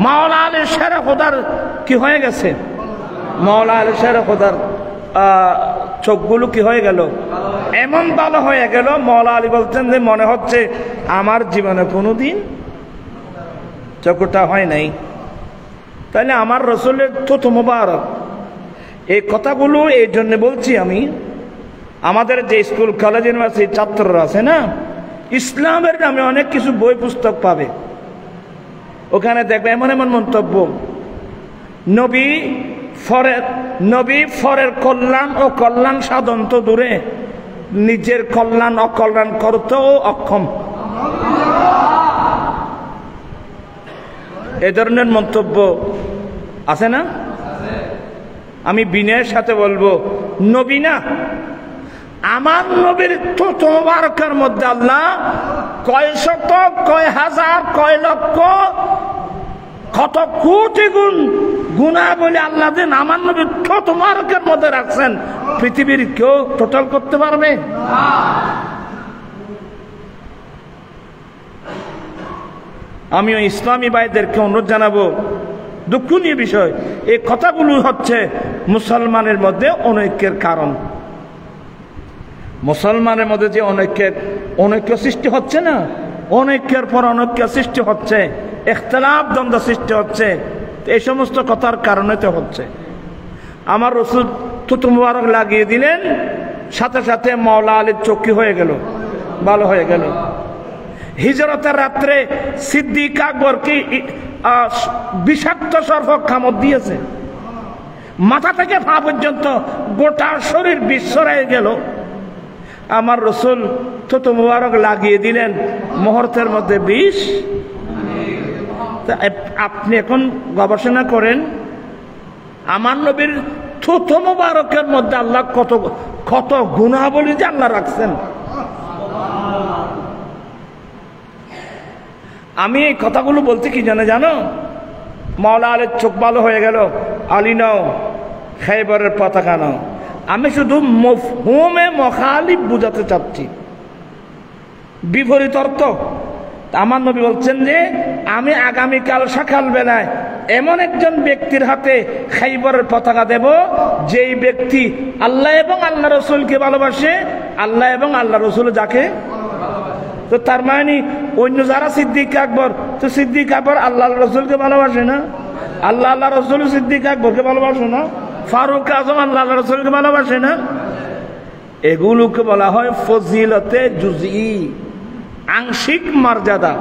মাওলা আলী শেরে খোদার কি হয়ে গেছে, মাওলা আলী শেরে খোদার চোখগুলো কি হয়ে গেল, এমন ভালো হয়ে গেল। মাওলা আলী বলতেন যে মনে হচ্ছে আমার জীবনে কোনোদিন চোখটা হয় নাই। তাহলে আমার রসুলের থুতু মুবারক, এই কথাগুলো এই জন্য বলছি আমি, আমাদের যে স্কুল কলেজ ইউনিভার্সিটি ছাত্ররা আছে না, ইসলামের নামে অনেক কিছু বই পুস্তক পাবে, ওখানে দেখবে এমন এমন মন্তব্য, নবী ফরের কল্যাণ ও কল্যাণ সাধন তো দূরে, নিজের কল্যাণ অকল্যাণ করতেও অক্ষম। এ ধরনের মন্তব্য আছে না? আমি বিনয়ের সাথে বলবো, নবী না, আমার নবীর থুথু মুবারকের মধ্যে আল্লাহ কয় শত, কয় হাজার, কয় লক্ষ, কত কোটি গুনাহ বলে আল্লাহ দিন আমার নবীর থুথু মুবারকের মধ্যে রাখছেন, পৃথিবীর কেউ টোটাল করতে পারবে? আমিও ইসলামী ভাইদেরকে অনুরোধ জানাবো, দুঃখনীয় বিষয়, এই কথাগুলো হচ্ছে মুসলমানের মধ্যে অনৈক্যের কারণ। মুসলমানের মধ্যে যে অনৈক্য সৃষ্টি হচ্ছে না, অনৈক্যের পর অনৈক্য সৃষ্টি হচ্ছে, ইখতিলাফ দ্বন্দ্ব সৃষ্টি হচ্ছে, এই সমস্ত কথার কারণে তো হচ্ছে। আমার রাসূল থুতু মুবারক লাগিয়ে দিলেন, সাথে সাথে মাওলা আলীর চোখি হয়ে গেল, ভালো হয়ে গেল। হিজরতের রাত্রে সিদ্দিক আকবরকে বিষাক্ত সর্প কামড় দিয়েছে, মাথা থেকে পা পর্যন্ত গোটা শরীর বিষ হয়ে গেল। আমার রাসূল থুতু মুবারক লাগিয়ে দিলেন, মুহূর্তের মধ্যে বিষ। আপনি এখন গবেষণা করেন, আমার নবীর থুতু মুবারকের মধ্যে আল্লাহ কত কত গুণাবলী যে আল্লাহ রাখছেন। আমি এই কথাগুলো বলতে কি জানো, মাওলা আলীর চোখ ভালো হয়ে গেল, আলী নাও, খাইবরের পতাকা নাও। আমি শুধু মফহুমে মুখালিফ বুঝাতে চাচ্ছি, বিপরীত অর্থ। আমার নবী বলছেন যে আমি আগামীকাল সকাল বেলায় এমন একজন ব্যক্তির হাতে খাইবরের পতাকা দেব, যেই ব্যক্তি আল্লাহ এবং আল্লাহ রসুলকে ভালোবাসে, আল্লাহ এবং আল্লাহ রসুল যাকে। তো তার মানে অন্য যারা সিদ্দিক আকবর, তো সিদ্দিক আকবর আল্লাহ রসুলকে ভালোবাসে না, আল্লাহ আল্লাহ রসুল সিদ্দিক আকবরকে ভালোবাসে না, ফারুক আজম আল্লাহ রসুলকে ভালোবাসে না। এগুলোকে বলা হয় ফজিলতে জুজই, আংশিক মর্যাদা।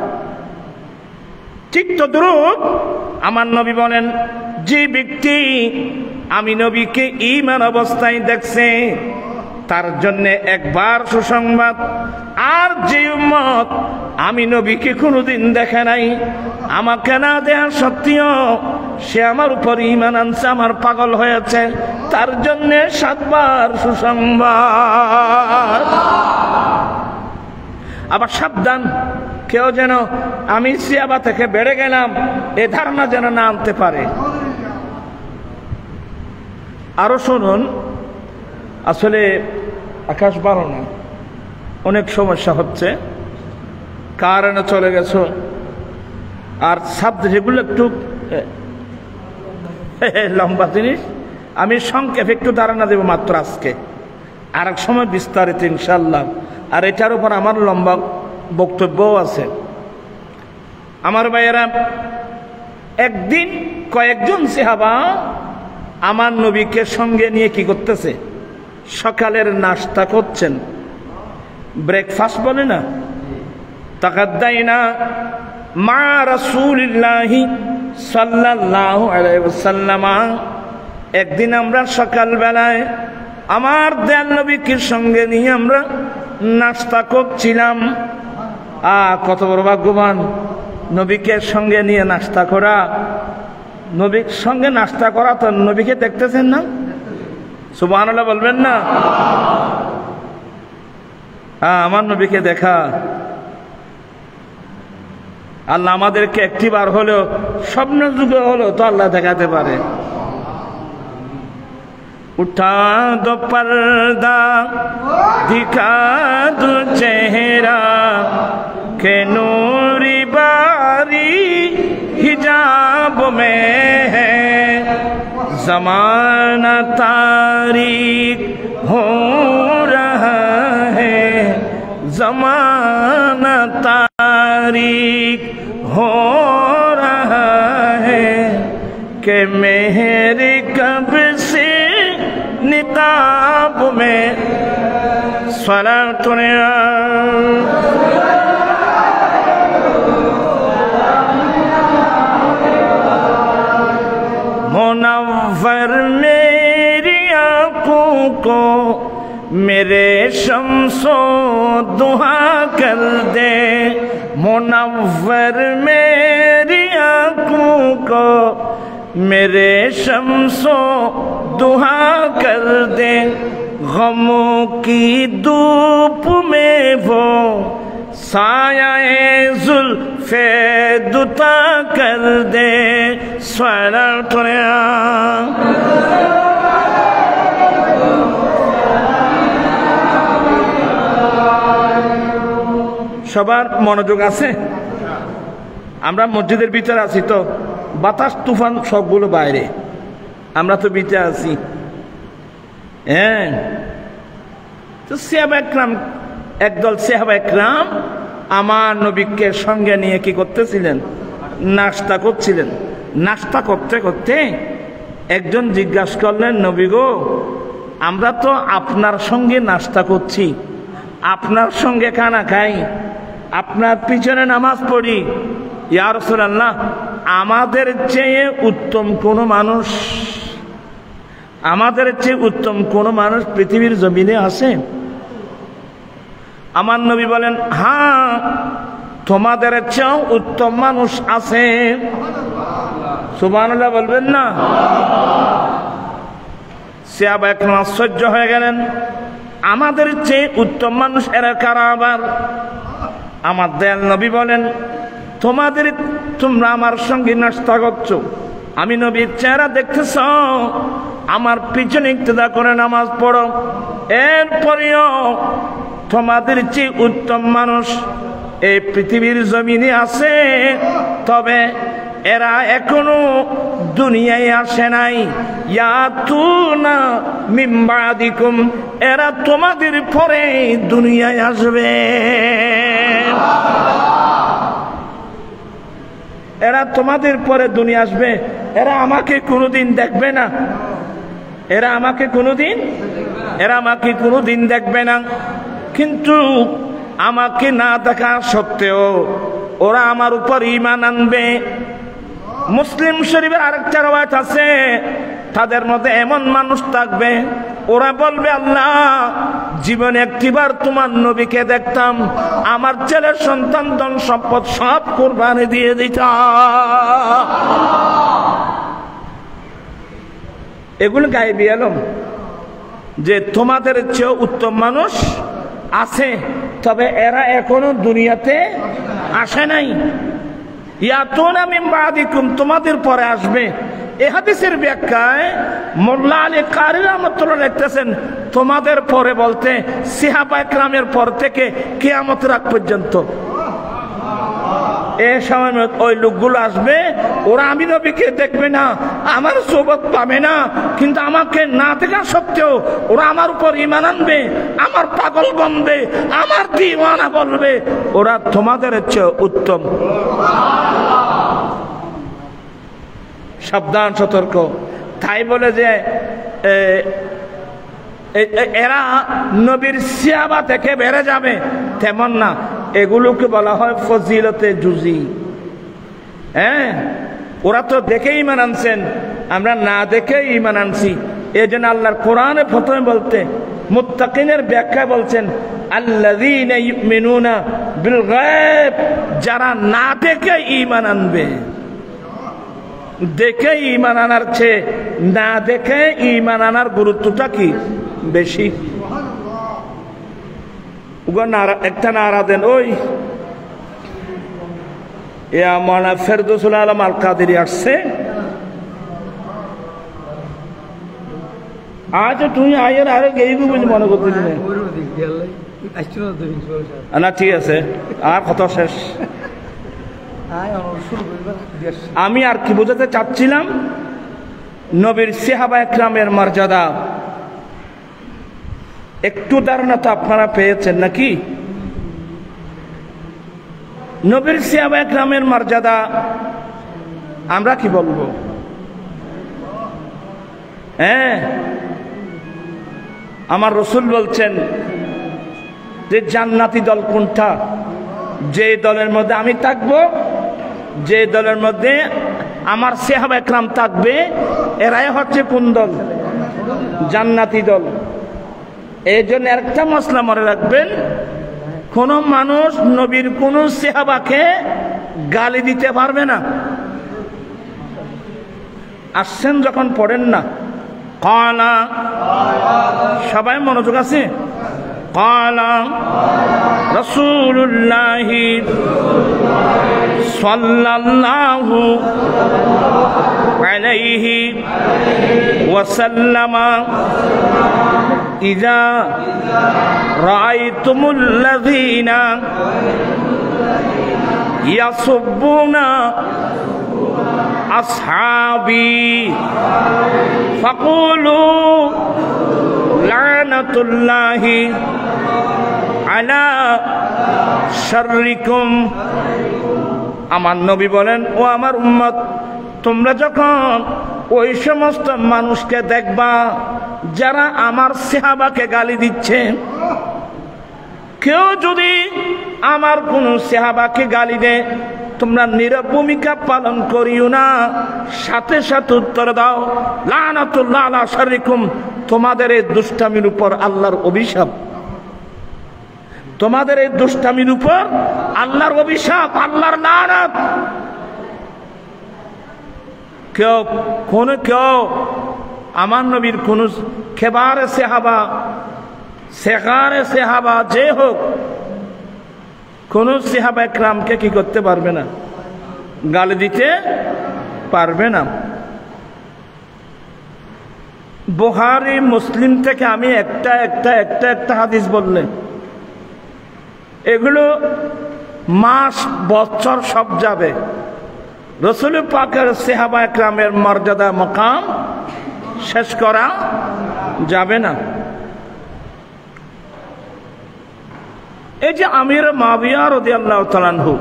ঠিক তদ্রূপ আমার নবী বলেন, যে ব্যক্তি আমি নবীকে ঈমান অবস্থায় দেখছে তার জন্য একবার সুসংবাদ, আর যে উম্মত আমি নবীকে কোনোদিন দেখে নাই, আমাকে না দেয়া সত্ত্বেও সে আমার উপর ঈমান আনছে, আমার পাগল হয়েছে, তার জন্য 7 বার সুসংবাদ। আবার সাবধান, কেউ যেন আমি সিয়াবা থেকে বেড়ে গেলাম এ ধারণা যেন না আনতে পারে। আরো শুনুন, আসলে আকাশ ভালো না, অনেক সমস্যা হচ্ছে, কারেন্ট চলে গেছে, আর শব্দ যেগুলো একটু লম্বা জিনিস, আমি সংক্ষেপে একটু ধারণা দেব মাত্র আজকে, আর এক সময় বিস্তারিত ইনশাল্লাহ। আর এটার উপর আমার লম্বা বক্তব্যও আছে। আমার ভাইয়েরা, একদিন কয়েকজন সাহাবা আমার নবীকে সঙ্গে নিয়ে কি করতেছে, সকালের নাস্তা করছেন, ব্রেকফাস্ট বলে না, তাকাদ্দাইনা মা রাসূলিল্লাহি সাল্লাল্লাহু আলাইহি ওয়াসাল্লাম। একদিন আমরা সকাল বেলায় আমার দয়াল নবীকে সঙ্গে নিয়ে আমরা নাস্তা করছিলাম। কত বড় ভাগ্যবান, নবীকে সঙ্গে নিয়ে নাস্তা করা। নবীর সঙ্গে নাস্তা করা তো নবীকে দেখতেছেন না, সুবহানাল্লাহ বলবেন না? আমার নবীকে দেখা। আল্লাহ আমাদেরকে একটি বার হলেও, স্বপ্ন যুগে হলেও তো আল্লাহ দেখাতে পারে। উঠা দো পর্দা দিখা দো চেহারা কে নূরি বারি हिजाब में है ज़माना तारीक हो रहा है ज़माना तारीक हो रहा है कि मेरी कब से निकाब में सलातुन मुनव्वर मेरी आंखों को मेरे शम्सो दुहा कर दे, गमों की धूप में वो साये जुल्फे दुता कर दे। সবার মনোযোগ আছে? আমরা মসজিদের ভিতরে আছি তো, বাতাস তুফান সবগুলো বাইরে, আমরা তো ভিতরে আছি। হ্যাঁ, তো সাহাবা একরাম, একদল সাহাবা একরাম আমার নবীকে সঙ্গে নিয়ে কি করতেছিলেন? নাস্তা করছিলেন। নাস্তা করতে করতে একজন জিজ্ঞাসা করলেন, নবী গো, আমরা তো আপনার সঙ্গে নাস্তা করছি, আপনার সঙ্গে খানা খাই, আপনার পিছনে নামাজ পড়ি, ইয়া রাসূলুল্লাহ, আমাদের চেয়ে উত্তম কোন মানুষ, আমাদের চেয়ে উত্তম কোন মানুষ পৃথিবীর জমিনে আছে? আমার নবী বলেন, হ্যাঁ, তোমাদের চেয়েও উত্তম মানুষ আছে। সুবহানাল্লাহ বলবেন না? সাহাবা একরাম আশ্চর্য হয়ে গেলেন, আমাদের চেয়ে উত্তম মানুষ এরা কারা আবার? আমার দয়াল নবী বলেন, তোমরা আমার সঙ্গে নাস্তা করছো, আমি নবীর চেহারা দেখতেছ, আমার পিছনে ইক্তেদা করে নামাজ পড়ো, এরপরেও তোমাদের চেয়ে উত্তম মানুষ এই পৃথিবীর জমিনে আছে, তবে এরা এখনো দুনিয়ায় আসে নাই। ইয়াতুনা মিন বাদিকুম, এরা তোমাদের পরে দুনিয়ায় আসবে। এরা তোমাদের পরে দুনিয়া আসবে, এরা আমাকে কোনোদিন দেখবে না, এরা আমাকে কোনোদিন দেখবে না। কিন্তু আমাকে না দেখা সত্ত্বেও ওরা আমার উপর ঈমান আনবে। মুসলিম শরীফের আরেকটা রওয়ায়াত আছে, তাদের মধ্যে এমন মানুষ থাকবে, ওরা বলবে, আল্লাহ, জীবনে একটিবার তোমার নবীকে দেখতাম, আমার ছেলের সন্তান ধন সম্পদ সব কুরবানি দিয়ে দিতাম। এগুলো গায়েবী আলম, যে তোমাদের চেয়ে উত্তম মানুষ আছে, তবে এরা এখনো দুনিয়াতে আসে নাই। ইয়াতুনা মিন বাদিকুম, তোমাদের পরে আসবে। এই হাদিসের ব্যাখ্যায় মোল্লা আলী কারি রাহমাতুল্লাহ লিখতেছেন, তোমাদের পরে বলতে সাহাবা একরামের পর থেকে কিয়ামতের আগ পর্যন্ত এই সময় ওই লোকগুলো আসবে, ওরা আমি নবীকে দেখবে না, আমার সোবত পাবে না, কিন্তু আমাকে না দেখা সত্ত্বেও ওরা আমার উপর ঈমান আনবে, আমার পাগল বনবে, আমার দিওয়ানা বলবে, ওরা তোমাদের চেয়ে উত্তম। সাবধান, সতর্ক। তাই বলে যে এরা নবীর সাহাবা থেকে বেড়ে যাবে, তেমন না। এগুলোকে বলা হয় ফজিলতে জুজি। হ্যাঁ, ওরা তো দেখে ঈমান আনছেন, আমরা না দেখে ঈমান আনছি। এই জন্য আল্লাহর কোরআনে প্রথমে বলতে মুত্তাকিনের ব্যাখ্যা বলছেন, আল্লাযীনা ইউমিনুনা বিল গায়ব, যারা না দেখে ঈমান আনবে। দেখে ঈমান আনার চেয়ে না দেখে ঈমান আনার গুরুত্বটা কি বেশি? একটা নারা দেন, ওই মাওলানা ফেরদৌসুল আলম আল কাদেরী আসছে। আজ তুমি আয়ের আরো গেইবি বলে মনে করতেছি না। ঠিক আছে, আর কত শেষ। আমি আর কি বোঝাতে চাচ্ছিলাম, নবীর সাহাবা একরামের মর্যাদা একটু ধারণা তো আপনারা পেয়েছেন নাকি? নবীর সাহাবা একরামের মর্যাদা আমরা কি বলবো? হ্যাঁ, আমার রাসূল বলছেন যে জান্নাতি দল কোনটা? যে দলের মধ্যে আমি থাকবো, যে দলের মধ্যে আমার সাহাবা একরাম থাকবে, এরাই হচ্ছে কোন দল? জান্নাতি দল। এই জন্য একটা মশলা মনে রাখবেন, কোন মানুষ নবীর কোন সাহাবাকে গালি দিতে পারবে না। আসছেন যখন পড়েন না, ক্বালা, সবাই মনোযোগ আছে, ক্বালা রাসূলুল্লাহ সাল্লাল্লাহু আলাইহি ওয়াসাল্লাম ইযা রাআইতুমুল লাযীনা ইয়াসুব্বুনা আসহাবি ফাকুলু লানাতুল্লাহি আলা শাররিকুম। আমার নবী বলেন, ও আমার উম্মত, তোমরা যখন ওই সমস্ত মানুষকে দেখবা যারা আমার সাহাবাকে গালি দিচ্ছে, কেউ যদি আমার কোন সাহাবাকে গালি দেয়, তোমরা নীরব ভূমিকা পালন করিও না, সাথে সাথে উত্তর দাও লানাতুল্লাহ আলা শাররিকুম, তোমাদের এই দুষ্টামির উপর আল্লাহর অভিশাপ, তোমাদের এই দুষ্টামির উপর আল্লাহর অভিশাপ, আল্লাহর লানত। কেউ আমার নবীর কোন খেবারে সাহাবা, সেগারে সাহাবা যে হোক, কোন সাহাবা একরামকে কি করতে পারবে না, গালি দিতে পারবে না। বুখারী মুসলিম থেকে আমি একটা হাদিস বললে এগুলো মাস বছর সব যাবে, রাসূল পাকের সাহাবা একরামের মর্যাদা মাকাম শেষ করা যাবে না। এই যে আমির মুআবিয়া রাদিয়াল্লাহু তাআলা আনহু,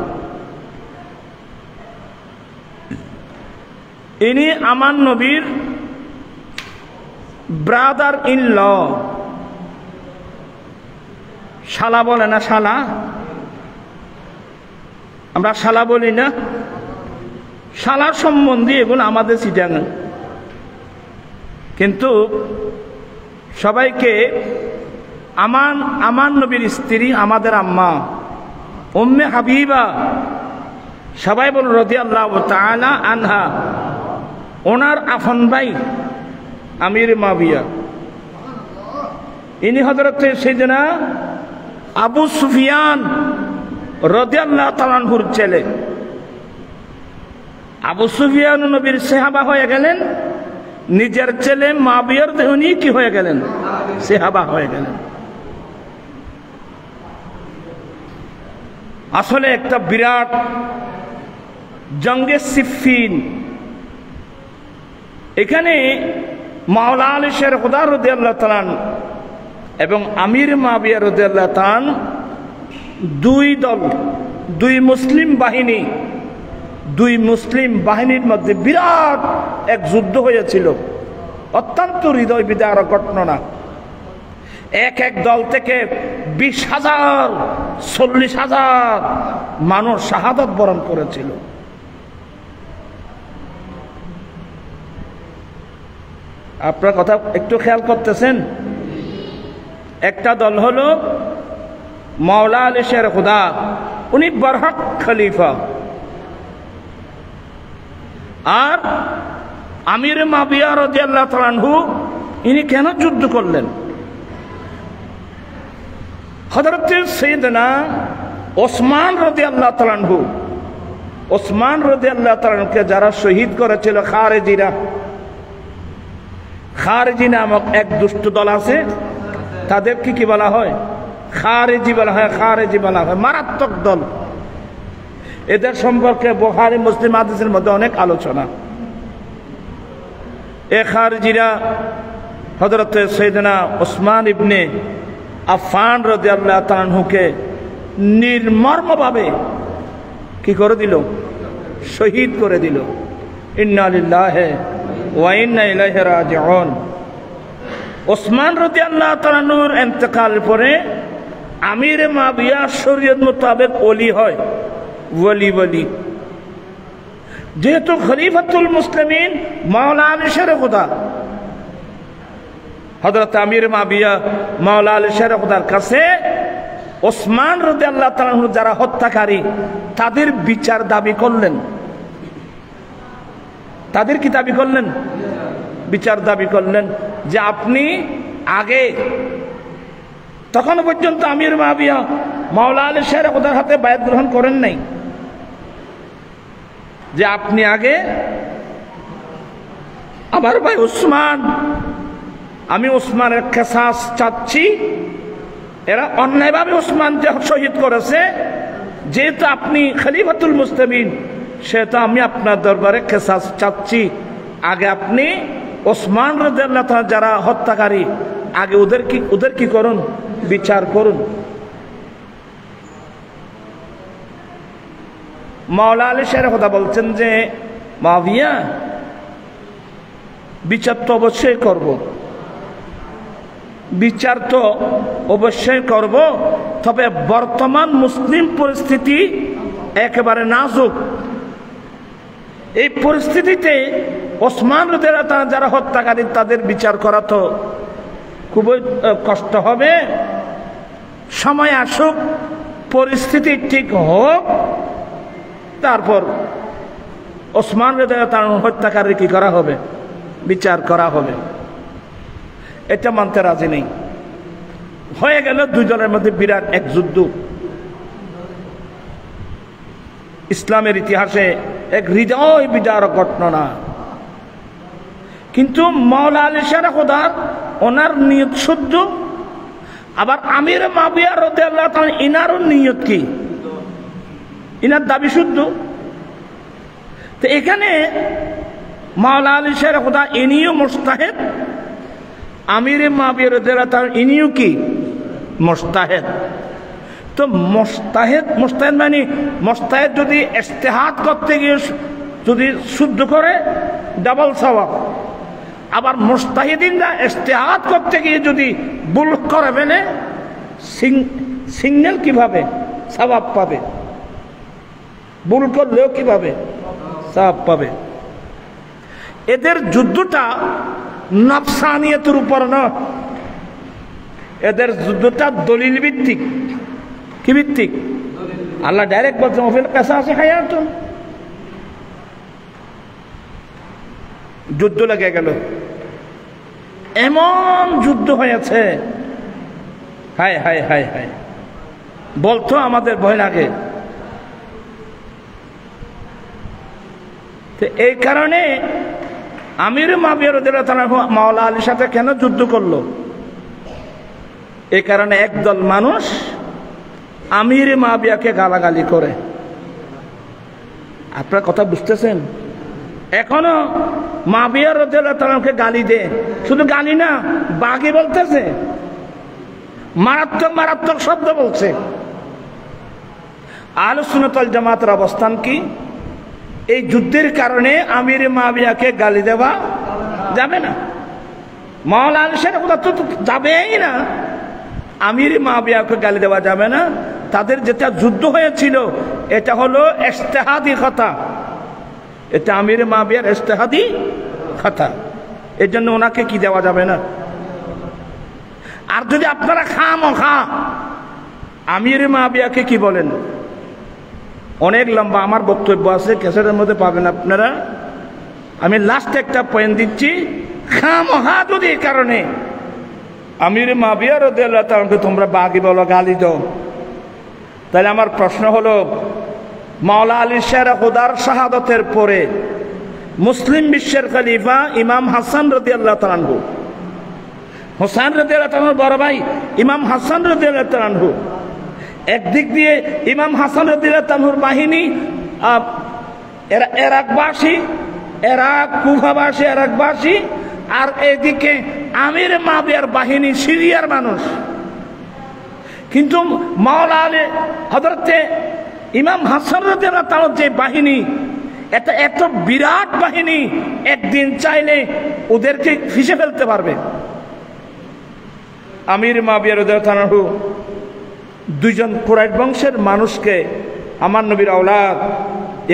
ইনি আমার নবীর ব্রাদার ইন ল, শালা বলে না, শালা, আমরা শালা বলি না, শালার সম্বন্ধে এগুলো আমাদের চিটাঙ্গ, কিন্তু সবাইকে আমার নবীর স্ত্রী, আমাদের আম্মা উম্মে হাবিবা, সবাই বল রাদিয়াল্লাহু তাআলা আনহা, ওনার আপন ভাই আমির মুআবিয়া, ইনি হযরত সাইয়েদনা আবু সুফিয়ান রাদিয়াল্লাহু তাআলা আনহুর ছেলে। আবু সুফিয়ান নবীর সাহাবা হয়ে গেলেন, নিজের ছেলে মুআবিয়ার উনি কি হয়ে গেলেন, সাহাবা হয়ে গেলেন। আসলে একটা বিরাট জঙ্গে সিফফিন, এখানে মাওলা আলী শের খুদা রাদিয়াল্লাহু তাআলা এবং আমির মুআবিয়া রাদিয়াল্লাহু তাআলা দুই দল, দুই মুসলিম বাহিনীর মধ্যে বিরাট এক যুদ্ধ হয়েছিল, অত্যন্ত হৃদয় বিদারক ঘটনা। এক দল থেকে 20,000 40,000 মানুষ শাহাদাত বরণ করেছিল। আপনার কথা একটু খেয়াল করতেছেন? একটা দল হলো মাওলা আলী শের খুদা, উনি বরহক খলিফা, আর আমির মুআবিয়া রাদিয়াল্লাহু তাআলা আনহু, ইনি কেন যুদ্ধ করলেন? হযরত সাইয়েদনা ওসমান রাদিয়াল্লাহু তাআলা আনহু, ওসমান রাদিয়াল্লাহু তাআলা আনহুকে যারা শহীদ করেছিল খারেজি নামক এক দুষ্ট দল আছে, তাদেরকে কি বলা হয়? খারেজি বলা হয়, মারাত্মক দল। এদের সম্পর্কে বুখারী মুসলিম হাদিসের মধ্যে অনেক আলোচনা। এ খারেজিরা হযরত সাইয়েদনা ওসমান ইবনে আফফান রাদিয়াল্লাহু তাআলা আনহুকে নির্মমভাবে কি করে দিল? শহীদ করে দিল। ইন্না লিল্লাহি ওয়া ইন্না ইলাইহি রাজিউন। ওসমান রাদিয়াল্লাহু তাআলা আনহুর ইন্তেকালের পরে আমির মুআবিয়া শরীয়ত মোতাবেক ওলি হয়, ওলি। যেহেতু খলিফাতুল মুসলিমিন মাওলা আলী শের খুদা, হযরত আমির মুআবিয়া মাওলা আলী শের খুদার কাছে ওসমান রাদিয়াল্লাহু তাআলা আনহু যারা হত্যাকারী তাদের বিচার দাবি করলেন। তাদের কি দাবি করলেন? বিচার দাবি করলেন যে আপনি আগে, তখন পর্যন্ত আমির মুআবিয়া মাওলা আলী শের খোদার হাতে বায়াত গ্রহণ করেন নাই, যে আপনি আগে আমার ভাই ওসমান, আমি ওসমানের কিসাস চাচ্ছি, এরা অন্যায়ভাবে ওসমানকে শহীদ করেছে, যেহেতু আপনি খলিফাতুল মুসলিমিন সেহেতু আমি আপনার দরবারে কিসাস চাচ্ছি, আগে আপনি ওসমান রাদিয়াল্লাহু তাআলা যারা হত্যাকারী আগে ওদের কি করুন, বিচার করুন। মাওলা আলী শের খোদা বলছেন যে মুআবিয়া, বিচার তো অবশ্যই করব, বিচার তো অবশ্যই করব, তবে বর্তমান মুসলিম পরিস্থিতি একেবারে নাজুক। এই পরিস্থিতিতে ওসমান রাদিয়াল্লাহু তাআলা যারা হত্যাকারী তাদের বিচার করা তো খুবই কষ্ট হবে। সময় আসুক, পরিস্থিতি ঠিক হোক, তারপর ওসমান রাদিয়াল্লাহু তাআলা হত্যাকারী কি করা হবে, বিচার করা হবে। এটা মানতে রাজি নেই। হয়ে গেল দুই দলের মধ্যে বিরাট এক যুদ্ধ। ইসলামের ইতিহাসে এক হৃদয় বিদারক ঘটনা। কিন্তু মাওলা আলী শের খোদার ওনার নিয়ত শুদ্ধ, আবার আমির মুআবিয়া রাদিয়াল্লাহু তাআলা ইনারও নিয়ত কি, ইনার দাবি শুদ্ধ। তো এখানে মাওলা আলী শের খোদা ইনিও মুজতাহিদ, আমির মুআবিয়া রাদিয়াল্লাহু তাআলা ইনিও কি মুজতাহিদ। তো মুজতাহিদ মানে মুজতাহিদ যদি ইজতিহাদ করতে গিয়ে যদি শুদ্ধ করে ডাবল সওয়াব, আবার মুজতাহিদিনরা ইজতিহাদ করতে গিয়ে যদি ভুল করে ফেলে সিগন্যাল কিভাবে সওয়াব পাবে, ভুল করলেও কিভাবে সওয়াব পাবে। এদের যুদ্ধটা নফসানিয়তের উপর না, এদের যুদ্ধটা দলিল ভিত্তিক। কি ভিত্তিক? আল্লাহ ডাইরেক্ট বলছেন ওফিল কিসাসি হায়াতুন। যুদ্ধ লেগে গেল, এমন যুদ্ধ হয়েছে, হায় হায় হায় হায়, বলতো আমাদের ভয় লাগে। তো এই কারণে আমির মুআবিয়া রাদিয়াল্লাহু তাআলা মাওলা আলীর সাথে কেন যুদ্ধ করলো? এই কারণে একদল মানুষ আমির মুআবিয়াকে গালাগালি করে। আপনারা কথা বুঝতেছেন? এখনো মুআবিয়া রাদিয়াল্লাহু তাআলাকে গালি দেয়, শুধু গালি না, বাগি বলতেছে, মারাত্মক মারাত্মক শব্দ বলছে। আহলুস সুন্নাত ওয়াল জামাতের অবস্থান কি? এই যুদ্ধের কারণে আমির মুআবিয়াকে গালি দেওয়া যাবে না। মাওলা আলী শের খোদা তো যাবেই না, আমির মুআবিয়াকে গালি দেওয়া যাবে না। তাদের যেটা যুদ্ধ হয়েছিল এটা হলো ইজতিহাদি কথা, এটা আমির মুআবিয়ার ইজতিহাদি কথা, এর জন্য ওনাকে কি দেওয়া যাবে না। আর যদি আপনারা খামখা আমির মুআবিয়াকে কি বলেন, অনেক লম্বা আমার বক্তব্য আছে, ক্যাসেটের মধ্যে পাবেন আপনারা। আমি লাস্ট একটা পয়েন্ট দিচ্ছি, খামখা যদি এই কারণে আমির মুআবিয়া রাদিয়াল্লাহু তাআলাকে তোমরা বাগি বলো, গালি দাও, তাহলে আমার প্রশ্ন হলো, মাওলা আলী শের খোদার শাহাদাতের পরে মুসলিম বিশ্বের খলিফা ইমাম হাসান রাদিয়াল্লাহু তাআলা আনহু, হোসেন রাদিয়াল্লাহু তাআলার বড় ভাই ইমাম হাসান রাদিয়াল্লাহু তাআলা আনহু, একদিক দিয়ে ইমাম হাসান রাদিয়াল্লাহু তাআলার বাহিনী ইরাকবাসী, ইরাক কুফাবাসী, ইরাকবাসী, আর এদিকে আমির মুআবিয়ার বাহিনী সিরিয়ার মানুষ। কিন্তু মাওলা আলী হযরতে ইমাম হাসান রাদিয়াল্লাহু তাআলার যে বাহিনী, এটা এত বিরাট বাহিনী, একদিন চাইলে ওদেরকে ফিসে ফেলতে পারবে। আমির মুআবিয়া রাদিয়াল্লাহু তাআলা দুইজন কুরাইশ বংশের মানুষকে আমার নবীর আওলাদ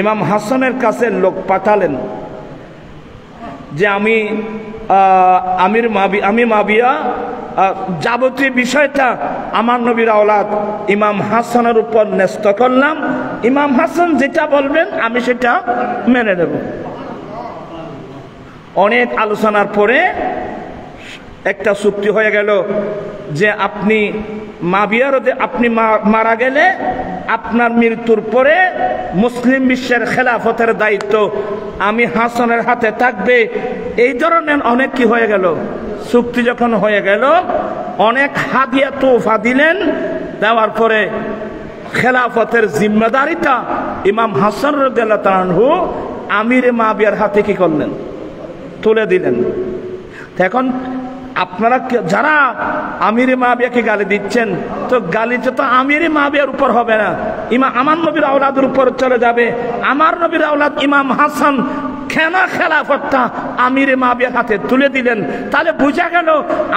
ইমাম হাসানের কাছে লোক পাঠালেন যে আমি আমি মাবিয়া যাবতীয় বিষয়টা আমার নবীর আওলাদ ইমাম হাসানের উপর ন্যস্ত করলাম। ইমাম হাসান যেটা বলবেন আমি সেটা মেনে নেব। অনেক আলোচনার পরে একটা চুক্তি হয়ে গেল যে আপনি আপনি মারা গেলে আপনার মৃত্যুর পরে মুসলিম বিশ্বের খেলাফতের দায়িত্ব আমি হাসানের হাতে থাকবে। এই ধরনের অনেক কি হয়ে গেল, চুক্তি যখন হয়ে গেল অনেক হাদিয়া তোফা দিলেন। দেওয়ার পরে খেলাফতের জিম্মেদারিটা ইমাম হাসান রাদিয়াল্লাহু তাআলা আনহু আমিরে মাবিয়ার হাতে কি করলেন, তুলে দিলেন। এখন আপনারা যারা আমিরে মাবিয়াকে গালি দিচ্ছেন, তো গালিটা তো আমিরে মাবিয়ার উপর হবে না, আমার নবীর আওলাদের উপর চলে যাবে। আমার নবীর আওলাদ ইমাম হাসান কেন খেলাফতটা আমিরে মাবিয়ার হাতে তুলে দিলেন? তাহলে বোঝা গেল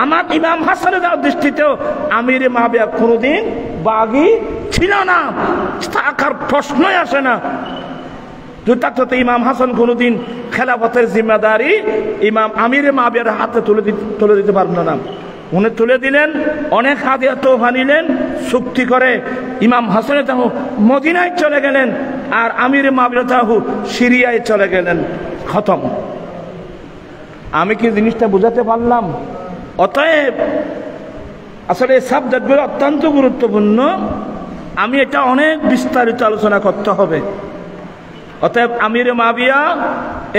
আমার ইমাম হাসানের দৃষ্টিতেও আমিরে মাবিয়া কোনোদিন বাগী ছিল না, থাকার প্রশ্নই আসে না। যথার্থ ইমাম হাসান কোনোদিন খেলাফতের জিম্মেদারি ইমাম আমিরে মাবিয়ার হাতে তুলে দিতে পারবেন না। উনি তুলে দিলেন, অনেক হাদিয়া তোফা নিলেন, চুক্তি করে ইমাম হাসানের তাহু মদিনায় চলে গেলেন, আর আমিরে মাবিয়ার তাহু সিরিয়ায় চলে গেলেন। খতম। আমি কি জিনিসটা বুঝাতে পারলাম? অতএব আসলে এই সাবজেক্টগুলো অত্যন্ত গুরুত্বপূর্ণ। আমি এটা অনেক বিস্তারিত আলোচনা করতে হবে। অতএব আমিরে মাবিয়া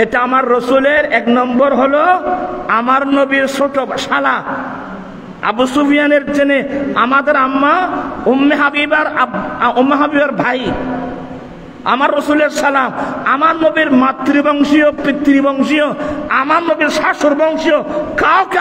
এটা আমার রসুলের এক নম্বর হলো আমার নবীর ছোট শালা আবু সুফিয়ানের জেনে আমাদের আম্মা উম্মে হাবিবার ভাই, আমার রসুলের সালাম, আমার নবীর মাতৃবংশীয় পিতৃবংশীয়, আমার নবীর শাশুড় বংশীয় কাউকে